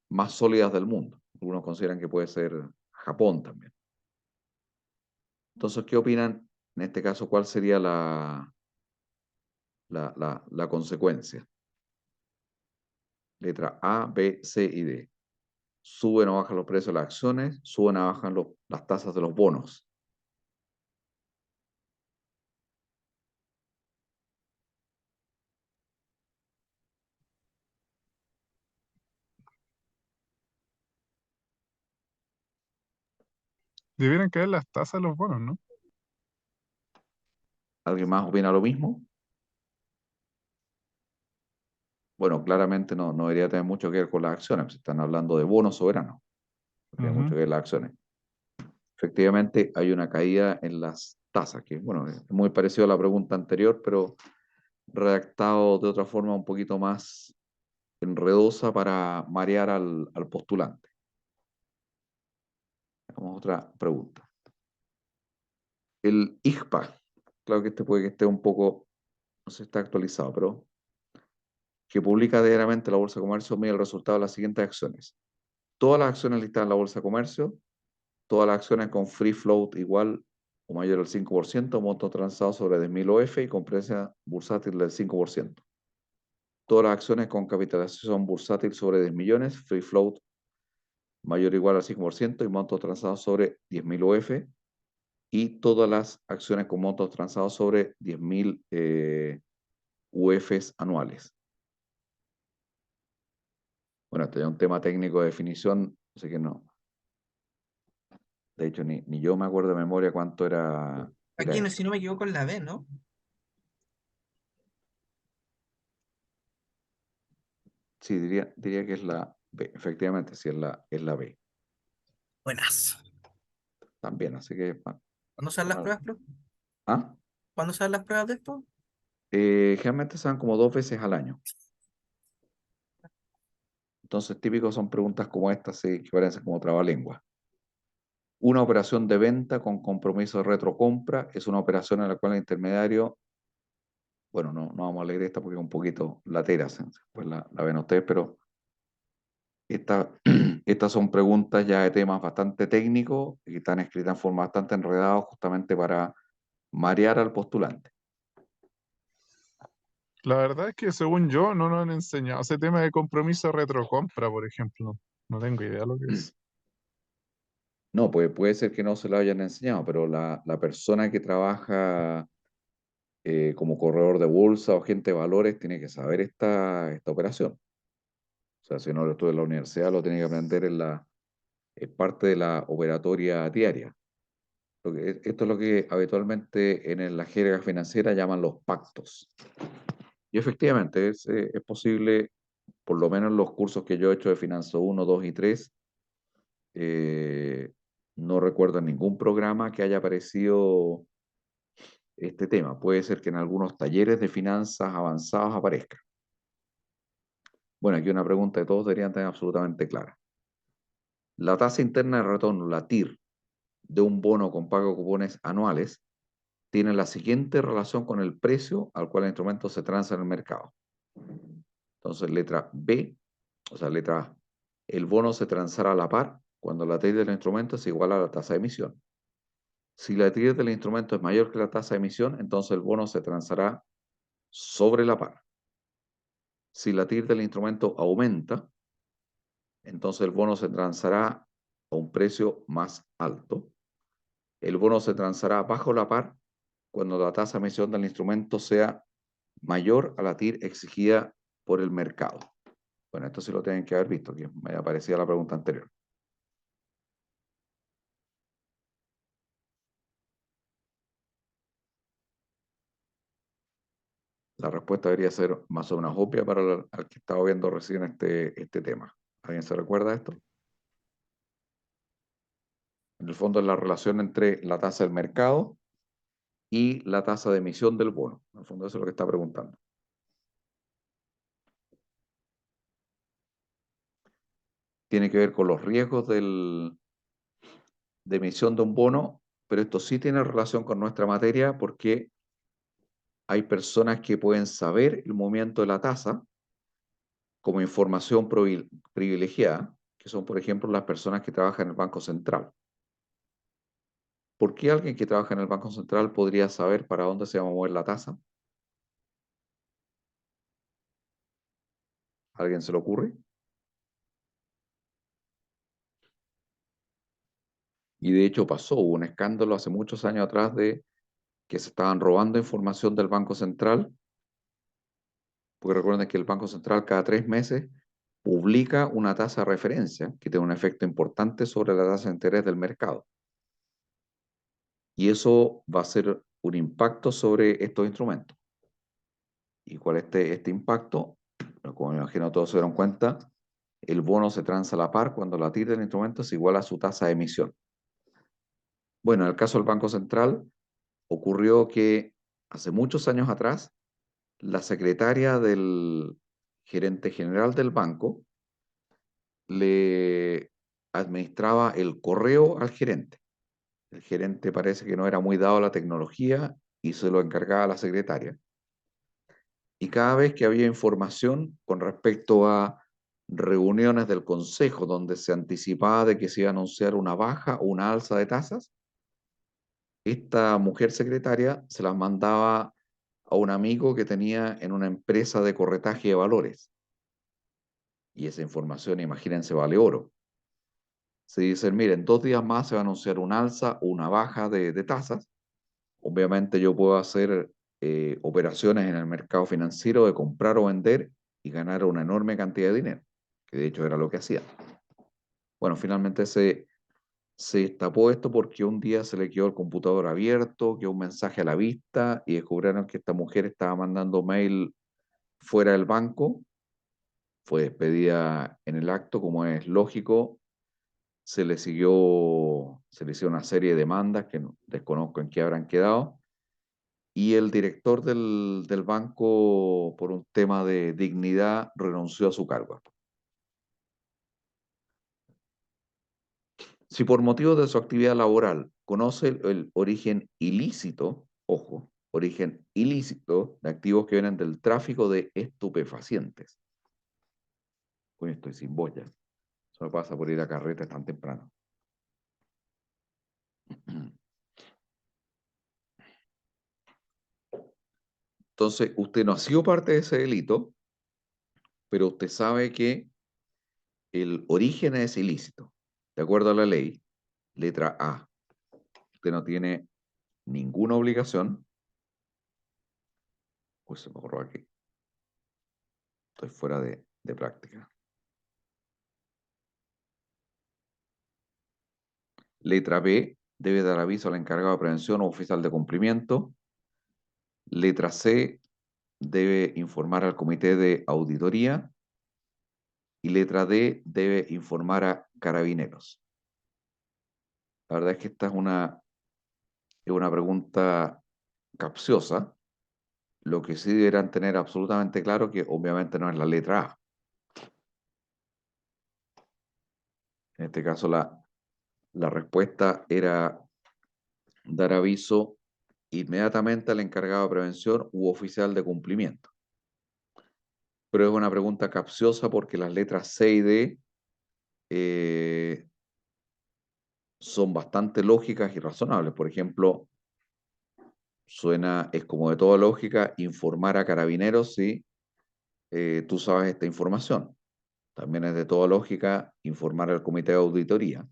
más sólidas del mundo. Algunos consideran que puede ser Japón también. Entonces, ¿qué opinan? En este caso, ¿cuál sería la consecuencia? Letra A, B, C y D. Suben o bajan los precios de las acciones, suben o bajan las tasas de los bonos. Debieran caer las tasas de los bonos, ¿no? ¿Alguien más opina lo mismo? Bueno, claramente no debería tener mucho que ver con las acciones, pues están hablando de bonos soberanos, no tiene mucho que ver las acciones. Efectivamente, hay una caída en las tasas, que bueno, es muy parecido a la pregunta anterior, pero redactado de otra forma un poquito más enredosa para marear al postulante. Vamos a otra pregunta. El IGPA, claro que este puede que esté un poco, no sé si está actualizado, pero que publica diariamente la Bolsa de Comercio, mide el resultado de las siguientes acciones. Todas las acciones listadas en la Bolsa de Comercio, todas las acciones con free float igual o mayor al 5%, monto transado sobre 10.000 OF y con precio bursátil del 5%. Todas las acciones con capitalización bursátil sobre 10 millones, free float mayor o igual al 5% y monto transado sobre 10.000 UF. Y todas las acciones con montos transados sobre 10.000 UFs anuales. Bueno, este es un tema técnico de definición, así que no. De hecho, ni yo me acuerdo de memoria cuánto era Aquí, esto. si no me equivoco, en la B, ¿no? Sí, diría que es la B. Efectivamente, sí, es la B. Buenas. También, así que... ¿Cuándo salen las pruebas, profe? ¿Ah? ¿Cuándo salen las pruebas de esto? Generalmente se dan como 2 veces al año. Entonces, típicos son preguntas como estas, sí, que parecen como trabalengua. Una operación de venta con compromiso de retrocompra es una operación en la cual el intermediario, bueno, no vamos a leer esta porque es un poquito latera, pues la ven ustedes, pero estas son preguntas ya de temas bastante técnicos y que están escritas en forma bastante enredada justamente para marear al postulante. La verdad es que según yo no nos han enseñado ese tema de compromiso de retrocompra, por ejemplo. No tengo idea lo que es. No, pues puede ser que no se lo hayan enseñado, pero la persona que trabaja como corredor de bolsa o agente de valores tiene que saber esta operación. O sea, si no lo estudia en la universidad, lo tiene que aprender es parte de la operatoria diaria. Esto es lo que habitualmente en la jerga financiera llaman los pactos. Y efectivamente es posible, por lo menos en los cursos que yo he hecho de Finanzo 1, 2 y 3, no recuerdo en ningún programa que haya aparecido este tema. Puede ser que en algunos talleres de finanzas avanzados aparezca. Bueno, aquí una pregunta que todos deberían tener absolutamente clara. La tasa interna de retorno, la TIR, de un bono con pago de cupones anuales, tiene la siguiente relación con el precio al cual el instrumento se transa en el mercado. Entonces, letra B, o sea, letra A, el bono se transará a la par cuando la TIR del instrumento es igual a la tasa de emisión. Si la TIR del instrumento es mayor que la tasa de emisión, entonces el bono se transará sobre la par. Si la TIR del instrumento aumenta, entonces el bono se transará a un precio más alto. El bono se transará bajo la par cuando la tasa de emisión del instrumento sea mayor a la TIR exigida por el mercado. Bueno, esto sí lo tienen que haber visto, que me aparecía la pregunta anterior. La respuesta debería ser más o menos obvia para el que estaba viendo recién este tema. ¿Alguien se recuerda esto? En el fondo es la relación entre la tasa del mercado y la tasa de emisión del bono. En el fondo eso es lo que está preguntando. Tiene que ver con los riesgos de emisión de un bono, pero esto sí tiene relación con nuestra materia porque hay personas que pueden saber el movimiento de la tasa como información privilegiada, que son, por ejemplo, las personas que trabajan en el Banco Central. ¿Por qué alguien que trabaja en el Banco Central podría saber para dónde se va a mover la tasa? ¿A alguien se le ocurre? Y de hecho hubo un escándalo hace muchos años atrás de que se estaban robando información del Banco Central, porque recuerden que el Banco Central cada 3 meses publica una tasa de referencia que tiene un efecto importante sobre la tasa de interés del mercado. Y eso va a ser un impacto sobre estos instrumentos. ¿Y cuál es este impacto? Como me imagino todos se dieron cuenta, el bono se transa a la par cuando la TIR del instrumento es igual a su tasa de emisión. Bueno, en el caso del Banco Central, ocurrió que hace muchos años atrás, la secretaria del gerente general del banco le administraba el correo al gerente. El gerente parece que no era muy dado a la tecnología y se lo encargaba a la secretaria. Y cada vez que había información con respecto a reuniones del consejo donde se anticipaba de que se iba a anunciar una baja o una alza de tasas, esta mujer secretaria se las mandaba a un amigo que tenía en una empresa de corretaje de valores. Y esa información, imagínense, vale oro. Se dicen, miren, 2 días más se va a anunciar un alza o una baja de tasas. Obviamente yo puedo hacer operaciones en el mercado financiero de comprar o vender y ganar una enorme cantidad de dinero, que de hecho era lo que hacía. Bueno, finalmente se destapó esto porque un día se le quedó el computador abierto, quedó un mensaje a la vista y descubrieron que esta mujer estaba mandando mail fuera del banco. Fue despedida en el acto, como es lógico. Se le hicieron una serie de demandas que desconozco en qué habrán quedado. Y el director del banco, por un tema de dignidad, renunció a su cargo. Si por motivos de su actividad laboral conoce el origen ilícito, ojo, origen ilícito de activos que vienen del tráfico de estupefacientes. Hoy estoy sin voz ya. Eso me pasa por ir a carrete tan temprano. Entonces, usted no ha sido parte de ese delito, pero usted sabe que el origen es ilícito. De acuerdo a la ley, letra A, usted no tiene ninguna obligación. Pues se me borró aquí. Estoy fuera de práctica. Letra B, debe dar aviso al encargado de prevención o oficial de cumplimiento. Letra C, debe informar al comité de auditoría. Y letra D, debe informar a carabineros. La verdad es que esta es una pregunta capciosa. Lo que sí deberán tener absolutamente claro que obviamente no es la letra A. En este caso la respuesta era dar aviso inmediatamente al encargado de prevención u oficial de cumplimiento. pero es una pregunta capciosa porque las letras C y D son bastante lógicas y razonables. Por ejemplo, es como de toda lógica informar a Carabineros si tú sabes esta información. También es de toda lógica informar al comité de auditoría.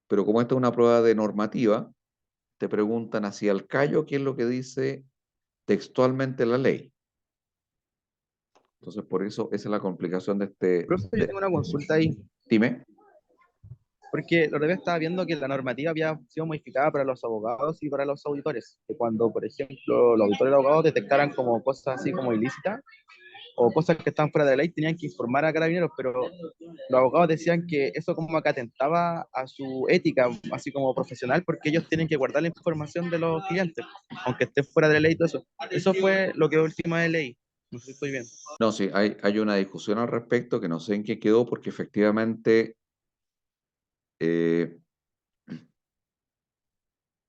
Pero como esta es una prueba de normativa, te preguntan así al callo qué es lo que dice textualmente la ley. Entonces, por eso esa es la complicación de este... Profe, yo tengo una consulta ahí, Dime. porque la otra vez estaba viendo que la normativa había sido modificada para los abogados y para los auditores, que cuando, por ejemplo, los auditores y los abogados detectaran como cosas así como ilícitas o cosas que están fuera de la ley, tenían que informar a Carabineros, pero los abogados decían que eso como que atentaba a su ética, así como profesional, porque ellos tienen que guardar la información de los clientes, aunque esté fuera de la ley y todo eso. Eso fue lo que última vez leí. No sé si estoy bien. No, sí, hay una discusión al respecto que no sé en qué quedó porque efectivamente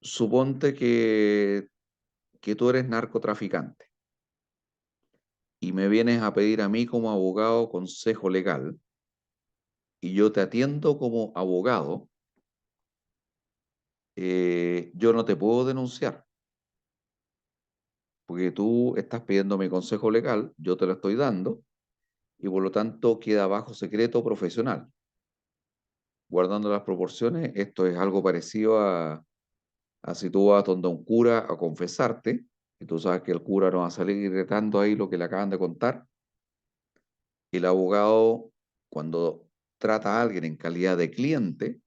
suponte que tú eres narcotraficante y me vienes a pedir a mí como abogado consejo legal y yo te atiendo como abogado, yo no te puedo denunciar porque tú estás pidiendo mi consejo legal, yo te lo estoy dando y por lo tanto queda bajo secreto profesional. Guardando las proporciones, esto es algo parecido a si tú vas donde un cura a confesarte, y tú sabes que el cura no va a salir gritando ahí lo que le acaban de contar, el abogado, cuando trata a alguien en calidad de cliente,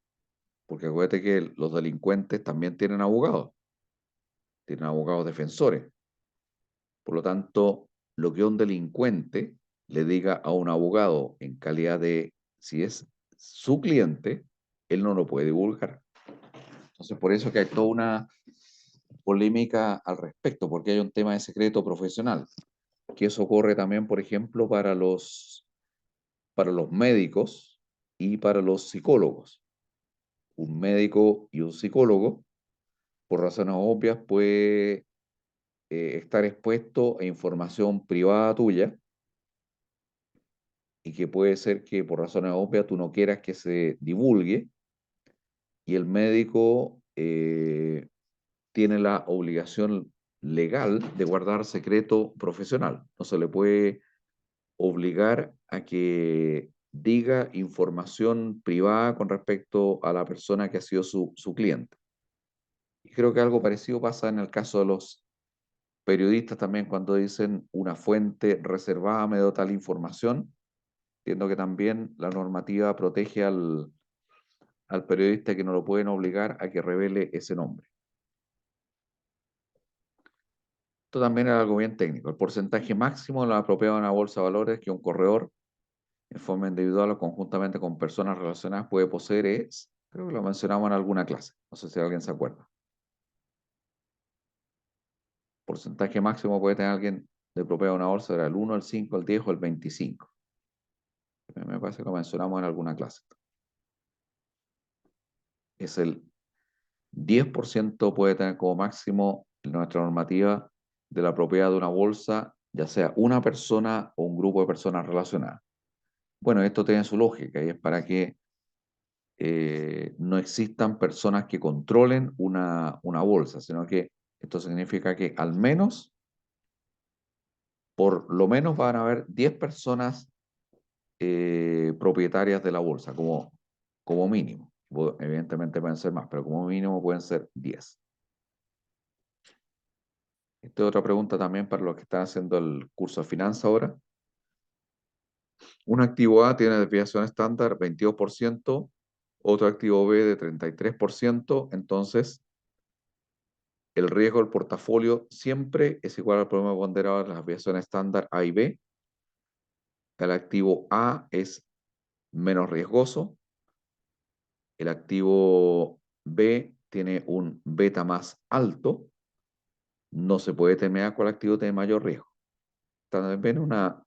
porque acuérdate que los delincuentes también tienen abogados defensores. Por lo tanto, lo que un delincuente le diga a un abogado en calidad de, si es su cliente, él no lo puede divulgar. Entonces, por eso que hay toda una polémica al respecto, porque hay un tema de secreto profesional, que eso ocurre también, por ejemplo, para los médicos y para los psicólogos. Un médico y un psicólogo, por razones obvias, puede estar expuesto a información privada tuya y que puede ser que por razones obvias tú no quieras que se divulgue y el médico tiene la obligación legal de guardar secreto profesional. No se le puede obligar a que diga información privada con respecto a la persona que ha sido su cliente. Y creo que algo parecido pasa en el caso de los periodistas también cuando dicen una fuente reservada me dio tal información. Entiendo que también la normativa protege al periodista que no lo pueden obligar a que revele ese nombre. Esto también es algo bien técnico. El porcentaje máximo de lo apropiado en una bolsa de valores que un corredor en forma individual o conjuntamente con personas relacionadas puede poseer es, creo que lo mencionamos en alguna clase, no sé si alguien se acuerda. Porcentaje máximo puede tener alguien de propiedad de una bolsa, era el 1, el 5, el 10 o el 25. Me parece que lo mencionamos en alguna clase. Es el 10% puede tener como máximo en nuestra normativa de la propiedad de una bolsa, ya sea una persona o un grupo de personas relacionadas. Bueno, esto tiene su lógica y es para que no existan personas que controlen una bolsa, sino que esto significa que al menos, por lo menos van a haber 10 personas propietarias de la bolsa, como mínimo. Evidentemente pueden ser más, pero como mínimo pueden ser 10. Esta es otra pregunta también para los que están haciendo el curso de finanzas ahora. Un activo A tiene desviación estándar 22%, otro activo B de 33%, entonces el riesgo del portafolio siempre es igual al promedio ponderado de las desviaciones estándar A y B. El activo A es menos riesgoso. El activo B tiene un beta más alto. No se puede terminar con el activo de mayor riesgo. También una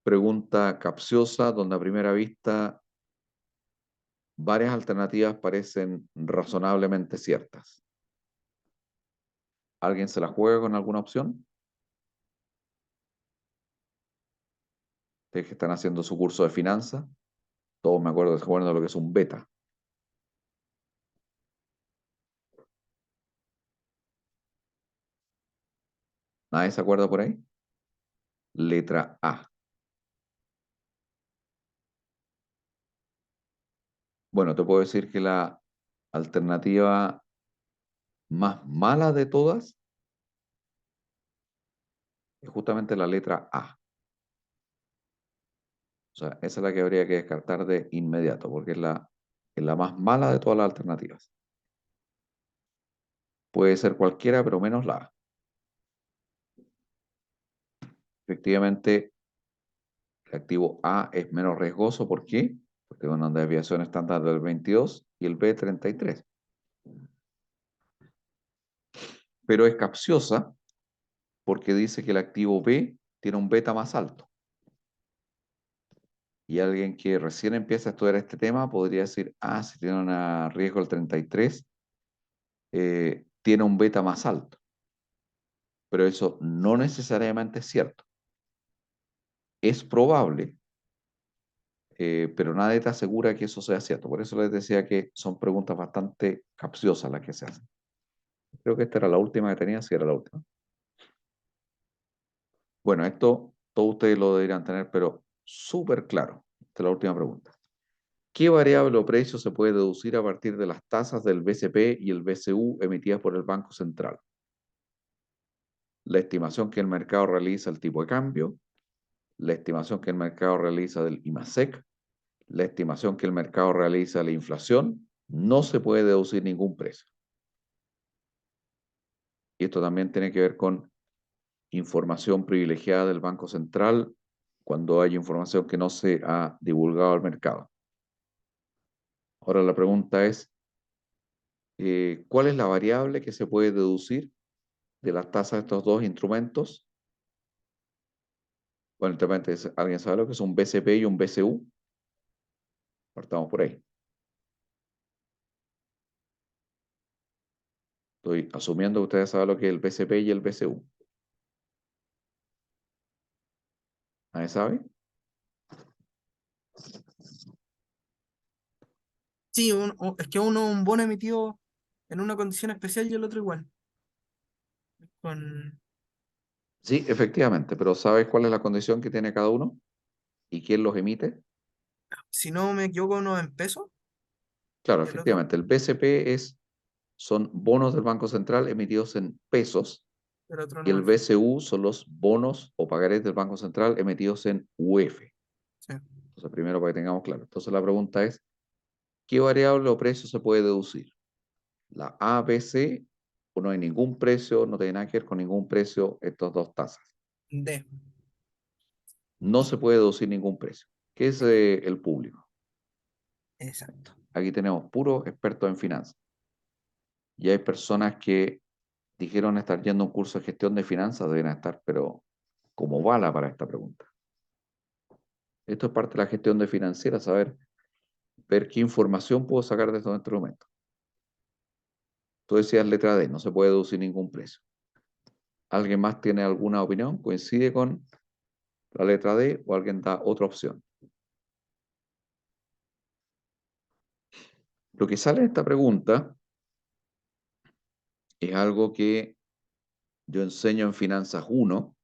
pregunta capciosa donde a primera vista varias alternativas parecen razonablemente ciertas. ¿Alguien se la juega con alguna opción? Ustedes que están haciendo su curso de finanzas, todos me acuerdo de lo que es un beta. ¿Nadie se acuerda por ahí? Letra A. Bueno, te puedo decir que la alternativa más mala de todas es justamente la letra A. O sea, esa es la que habría que descartar de inmediato, porque es la más mala de todas las alternativas. Puede ser cualquiera, pero menos la A. Efectivamente, el activo A es menos riesgoso. ¿Por qué? Porque tiene una desviación estándar del 22 y el B 33. Pero es capciosa porque dice que el activo B tiene un beta más alto. Y alguien que recién empieza a estudiar este tema podría decir, si tiene un riesgo del 33, tiene un beta más alto. Pero eso no necesariamente es cierto. Es probable, pero nadie te asegura que eso sea cierto. Por eso les decía que son preguntas bastante capciosas las que se hacen. Creo que esta era la última que tenía, sí era la última. Bueno, esto todos ustedes lo deberían tener, pero súper claro. Esta es la última pregunta. ¿Qué variable o precio se puede deducir a partir de las tasas del BCP y el BCU emitidas por el Banco Central? La estimación que el mercado realiza del tipo de cambio, la estimación que el mercado realiza del IMASEC, la estimación que el mercado realiza de la inflación, no se puede deducir ningún precio. Y esto también tiene que ver con información privilegiada del Banco Central cuando hay información que no se ha divulgado al mercado. Ahora la pregunta es, ¿cuál es la variable que se puede deducir de las tasas de estos dos instrumentos? Bueno, ¿alguien sabe lo que es un BCP y un BCU? Partamos por ahí. Estoy asumiendo que ustedes saben lo que es el BCP y el BCU. ¿Nadie sabe? Sí, es que uno un bono emitido en una condición especial y el otro igual. Con, Sí, efectivamente, pero ¿sabes cuál es la condición que tiene cada uno? ¿Y quién los emite? si no me equivoco, uno en pesos Claro, y el otro, efectivamente, el BCP son bonos del Banco Central emitidos en pesos el otro y no el en BCU son los bonos o pagarés del Banco Central emitidos en UF. sí. Entonces, primero para que tengamos claro. Entonces, la pregunta es, ¿qué variable o precio se puede deducir? La A, B, C, o no hay ningún precio, no tiene nada que ver con ningún precio estas dos tasas. D. No se puede deducir ningún precio. ¿Qué es el público? Exacto. Aquí tenemos puros expertos en finanzas. Y hay personas que dijeron estar yendo a un curso de gestión de finanzas, deben estar, pero como bala para esta pregunta. Esto es parte de la gestión de financiera, saber, ver qué información puedo sacar de estos instrumentos. Tú decías letra D, no se puede deducir ningún precio. ¿Alguien más tiene alguna opinión? ¿Coincide con la letra D o alguien da otra opción? Lo que sale de esta pregunta es algo que yo enseño en Finanzas 1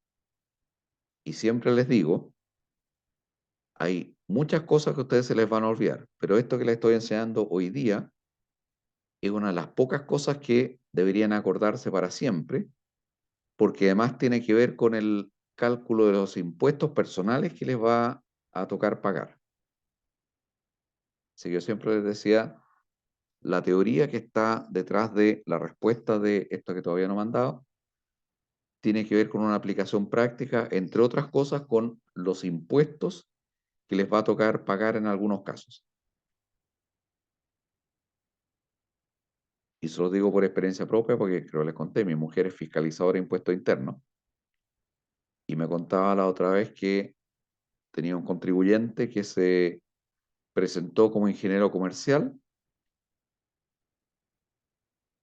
y siempre les digo, hay muchas cosas que a ustedes se les van a olvidar, pero esto que les estoy enseñando hoy día es una de las pocas cosas que deberían acordarse para siempre, porque además tiene que ver con el cálculo de los impuestos personales que les va a tocar pagar. Así que yo siempre les decía, la teoría que está detrás de la respuesta de esto que todavía no me han dado, tiene que ver con una aplicación práctica, entre otras cosas, con los impuestos que les va a tocar pagar en algunos casos. Y se los digo por experiencia propia, porque creo que les conté, mi mujer es fiscalizadora de impuestos internos, y me contaba la otra vez que tenía un contribuyente que se presentó como ingeniero comercial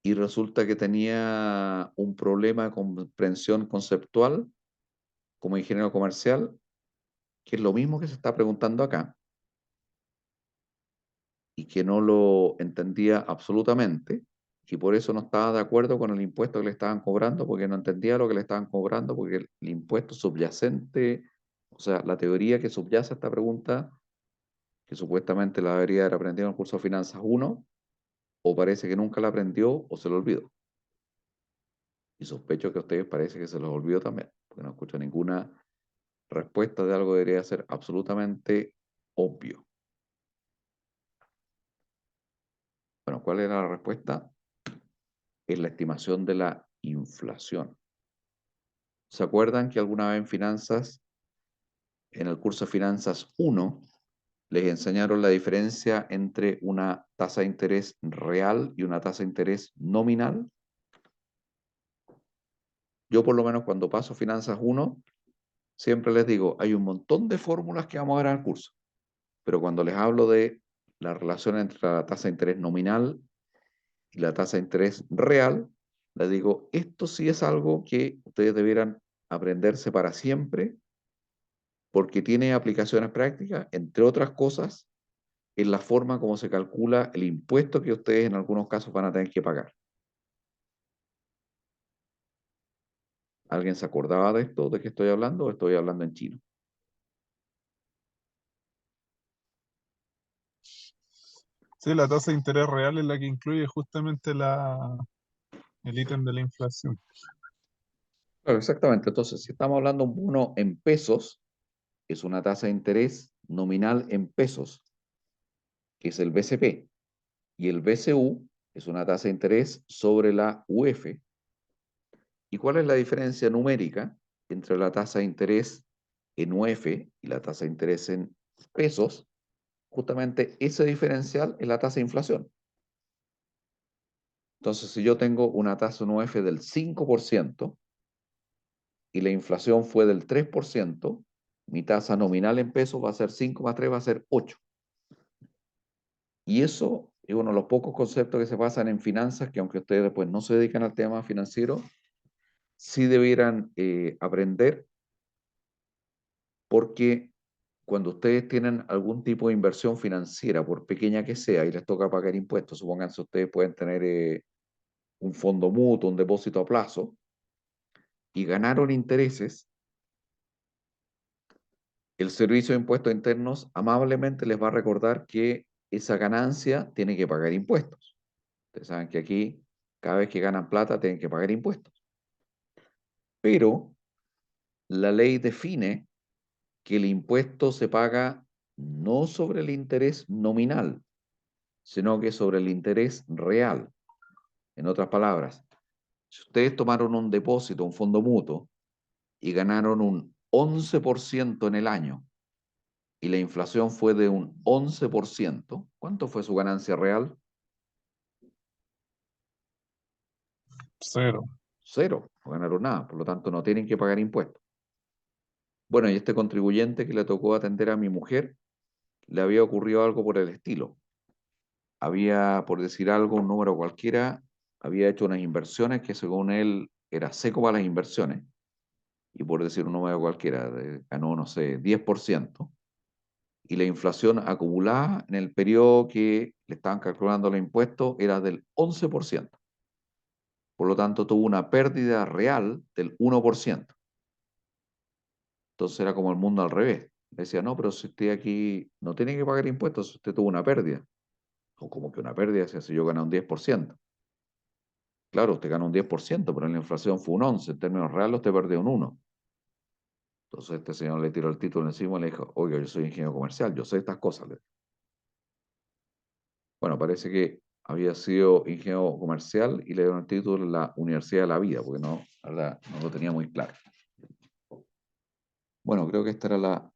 y resulta que tenía un problema de comprensión conceptual como ingeniero comercial que es lo mismo que se está preguntando acá, y que no lo entendía absolutamente, y por eso no estaba de acuerdo con el impuesto que le estaban cobrando, porque no entendía lo que le estaban cobrando, porque el impuesto subyacente, o sea, la teoría que subyace a esta pregunta, que supuestamente la debería haber aprendido en el curso de Finanzas 1, o parece que nunca la aprendió o se lo olvidó. Y sospecho que a ustedes parece que se los olvidó también, porque no escucho ninguna respuesta de algo que debería ser absolutamente obvio. Bueno, ¿cuál era la respuesta? Es la estimación de la inflación. ¿Se acuerdan que alguna vez en finanzas, en el curso de Finanzas 1, les enseñaron la diferencia entre una tasa de interés real y una tasa de interés nominal? Yo por lo menos cuando paso Finanzas 1, siempre les digo, hay un montón de fórmulas que vamos a ver en el curso, pero cuando les hablo de la relación entre la tasa de interés nominal y la tasa de interés real, les digo, esto sí es algo que ustedes debieran aprenderse para siempre, porque tiene aplicaciones prácticas, entre otras cosas, en la forma como se calcula el impuesto que ustedes en algunos casos van a tener que pagar. ¿Alguien se acordaba de esto, de qué estoy hablando, o estoy hablando en chino? Sí, la tasa de interés real es la que incluye justamente el ítem de la inflación. Claro, exactamente. Entonces, si estamos hablando de un bono en pesos, es una tasa de interés nominal en pesos, que es el BCP, y el BCU es una tasa de interés sobre la UF. ¿Y cuál es la diferencia numérica entre la tasa de interés en UF y la tasa de interés en pesos? Justamente ese diferencial es la tasa de inflación. Entonces, si yo tengo una tasa en UF del 5% y la inflación fue del 3%, mi tasa nominal en pesos va a ser 5 más 3, va a ser 8. Y eso es uno de los pocos conceptos que se basan en finanzas, que aunque ustedes después no se dedican al tema financiero, sí debieran aprender, porque cuando ustedes tienen algún tipo de inversión financiera, por pequeña que sea, y les toca pagar impuestos, supónganse ustedes pueden tener un fondo mutuo, un depósito a plazo, y ganaron intereses, el Servicio de Impuestos Internos amablemente les va a recordar que esa ganancia tiene que pagar impuestos. Ustedes saben que aquí, cada vez que ganan plata, tienen que pagar impuestos. Pero la ley define que el impuesto se paga no sobre el interés nominal, sino que sobre el interés real. En otras palabras, si ustedes tomaron un depósito, un fondo mutuo, y ganaron un 11% en el año, y la inflación fue de un 11%, ¿cuánto fue su ganancia real? Cero. Cero, no ganaron nada, por lo tanto no tienen que pagar impuestos. Bueno, y este contribuyente que le tocó atender a mi mujer, le había ocurrido algo por el estilo. Había, por decir algo, un número cualquiera, había hecho unas inversiones que según él era seco para las inversiones, y por decir un número cualquiera, ganó, no sé, 10%, y la inflación acumulada en el periodo que le estaban calculando los impuestos era del 11%. Por lo tanto, tuvo una pérdida real del 1%. Entonces era como el mundo al revés. Le decía, no, pero si usted aquí no tiene que pagar impuestos, si usted tuvo una pérdida. O como que una pérdida, si yo gané un 10%. Claro, usted gana un 10%, pero en la inflación fue un 11%. En términos reales, usted perdió un 1%. Entonces este señor le tiró el título encima y le dijo, oiga, yo soy ingeniero comercial, yo sé estas cosas. Bueno, parece que había sido ingeniero comercial y le dieron el título en la Universidad de la Vida, porque no, la verdad, no lo tenía muy claro. Bueno, creo que esta era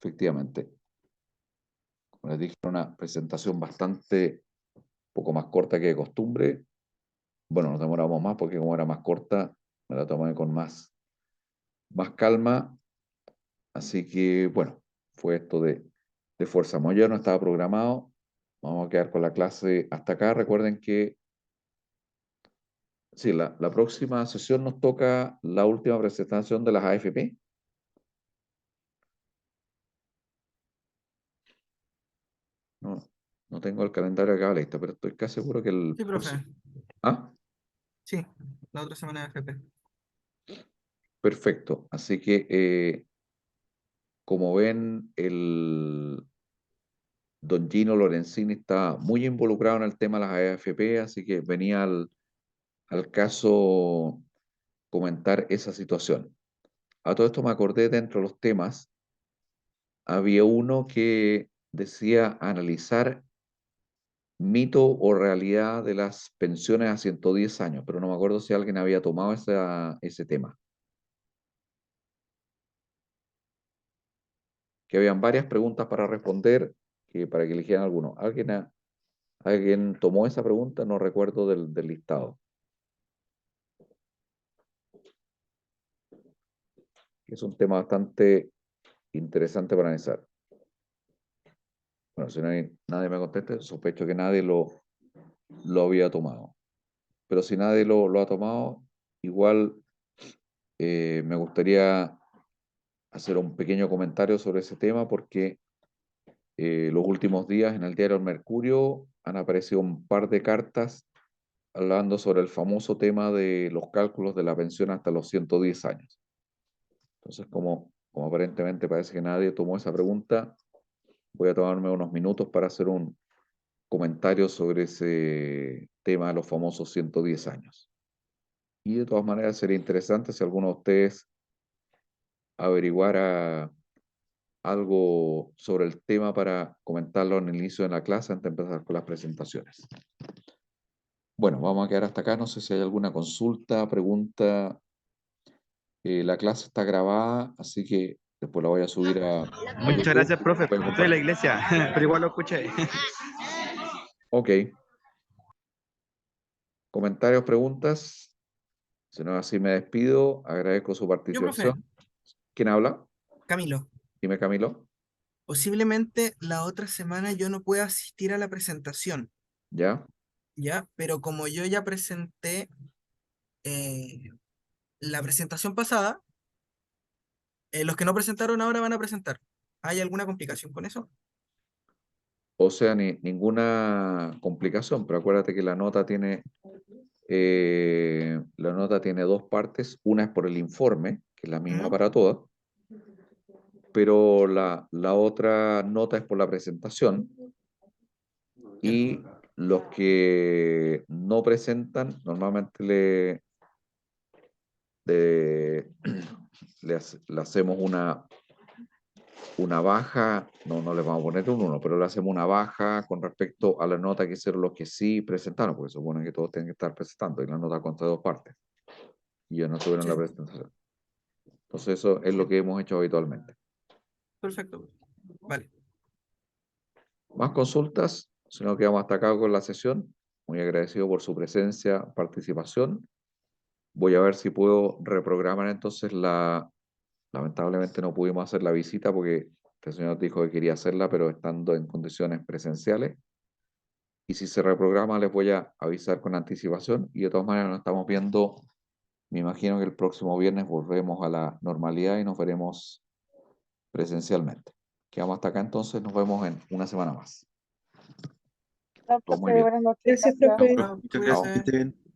efectivamente, como les dije, una presentación bastante, poco más corta que de costumbre. Bueno, nos demoramos más porque como era más corta, me la tomé con más calma. Así que, bueno, fue esto de Fuerza Mayor, no estaba programado. Vamos a quedar con la clase hasta acá. Recuerden que, sí, la próxima sesión nos toca la última presentación de las AFP. No tengo el calendario acá listo, pero estoy casi seguro que el Sí, profe. ¿Ah? Sí, la otra semana de FP. Perfecto. Así que, como ven, el don Gino Lorenzini está muy involucrado en el tema de las AFP, así que venía al caso comentar esa situación. A todo esto me acordé, dentro de los temas, había uno que decía analizar mito o realidad de las pensiones a 110 años, pero no me acuerdo si alguien había tomado ese tema. Que habían varias preguntas para responder, para que eligieran alguno. ¿Alguien tomó esa pregunta? No recuerdo del listado. Es un tema bastante interesante para analizar. Bueno, si nadie me contesta, sospecho que nadie lo había tomado. Pero si nadie lo ha tomado, igual me gustaría hacer un pequeño comentario sobre ese tema, porque los últimos días en el diario El Mercurio han aparecido un par de cartas hablando sobre el famoso tema de los cálculos de la pensión hasta los 110 años. Entonces, como aparentemente parece que nadie tomó esa pregunta, voy a tomarme unos minutos para hacer un comentario sobre ese tema de los famosos 110 años. Y de todas maneras sería interesante si alguno de ustedes averiguara algo sobre el tema para comentarlo en el inicio de la clase antes de empezar con las presentaciones. Bueno, vamos a quedar hasta acá. No sé si hay alguna consulta, pregunta. La clase está grabada, así que después la voy a subir a Muchas YouTube. gracias, profe. Pueden Estoy en la compartir. iglesia, pero igual lo escuché. Ok. ¿Comentarios, preguntas? Si no, así me despido. Agradezco su Yo, profe, participación. ¿Quién habla? Camilo. Dime, Camilo. Posiblemente la otra semana yo no pueda asistir a la presentación, ¿Ya? ¿ya? Pero como yo ya presenté la presentación pasada, los que no presentaron ahora van a presentar. ¿Hay alguna complicación con eso? O sea, ninguna complicación, pero acuérdate que la nota tiene dos partes. Una es por el informe, que es la misma para todas, pero la otra nota es por la presentación. Y los que no presentan, normalmente le hacemos una baja, no les vamos a poner un 1, pero le hacemos una baja con respecto a la nota que hicieron los que sí presentaron, porque supone que todos tienen que estar presentando, y la nota consta de dos partes. Y ellos no tuvieron la presentación. Entonces eso es lo que hemos hecho habitualmente. Perfecto. Vale. Más consultas, si no quedamos hasta acá con la sesión. Muy agradecido por su presencia, participación. Voy a ver si puedo reprogramar entonces lamentablemente no pudimos hacer la visita porque este señor dijo que quería hacerla, pero estando en condiciones presenciales. Y si se reprograma, les voy a avisar con anticipación. Y de todas maneras, nos estamos viendo. Me imagino que el próximo viernes volvemos a la normalidad y nos veremos presencialmente. Quedamos hasta acá entonces. Nos vemos en una semana más. Chao, Todo muy profe, bien. buenas noches. Gracias, Gracias. profe. Chao. Muchas gracias, que esté bien.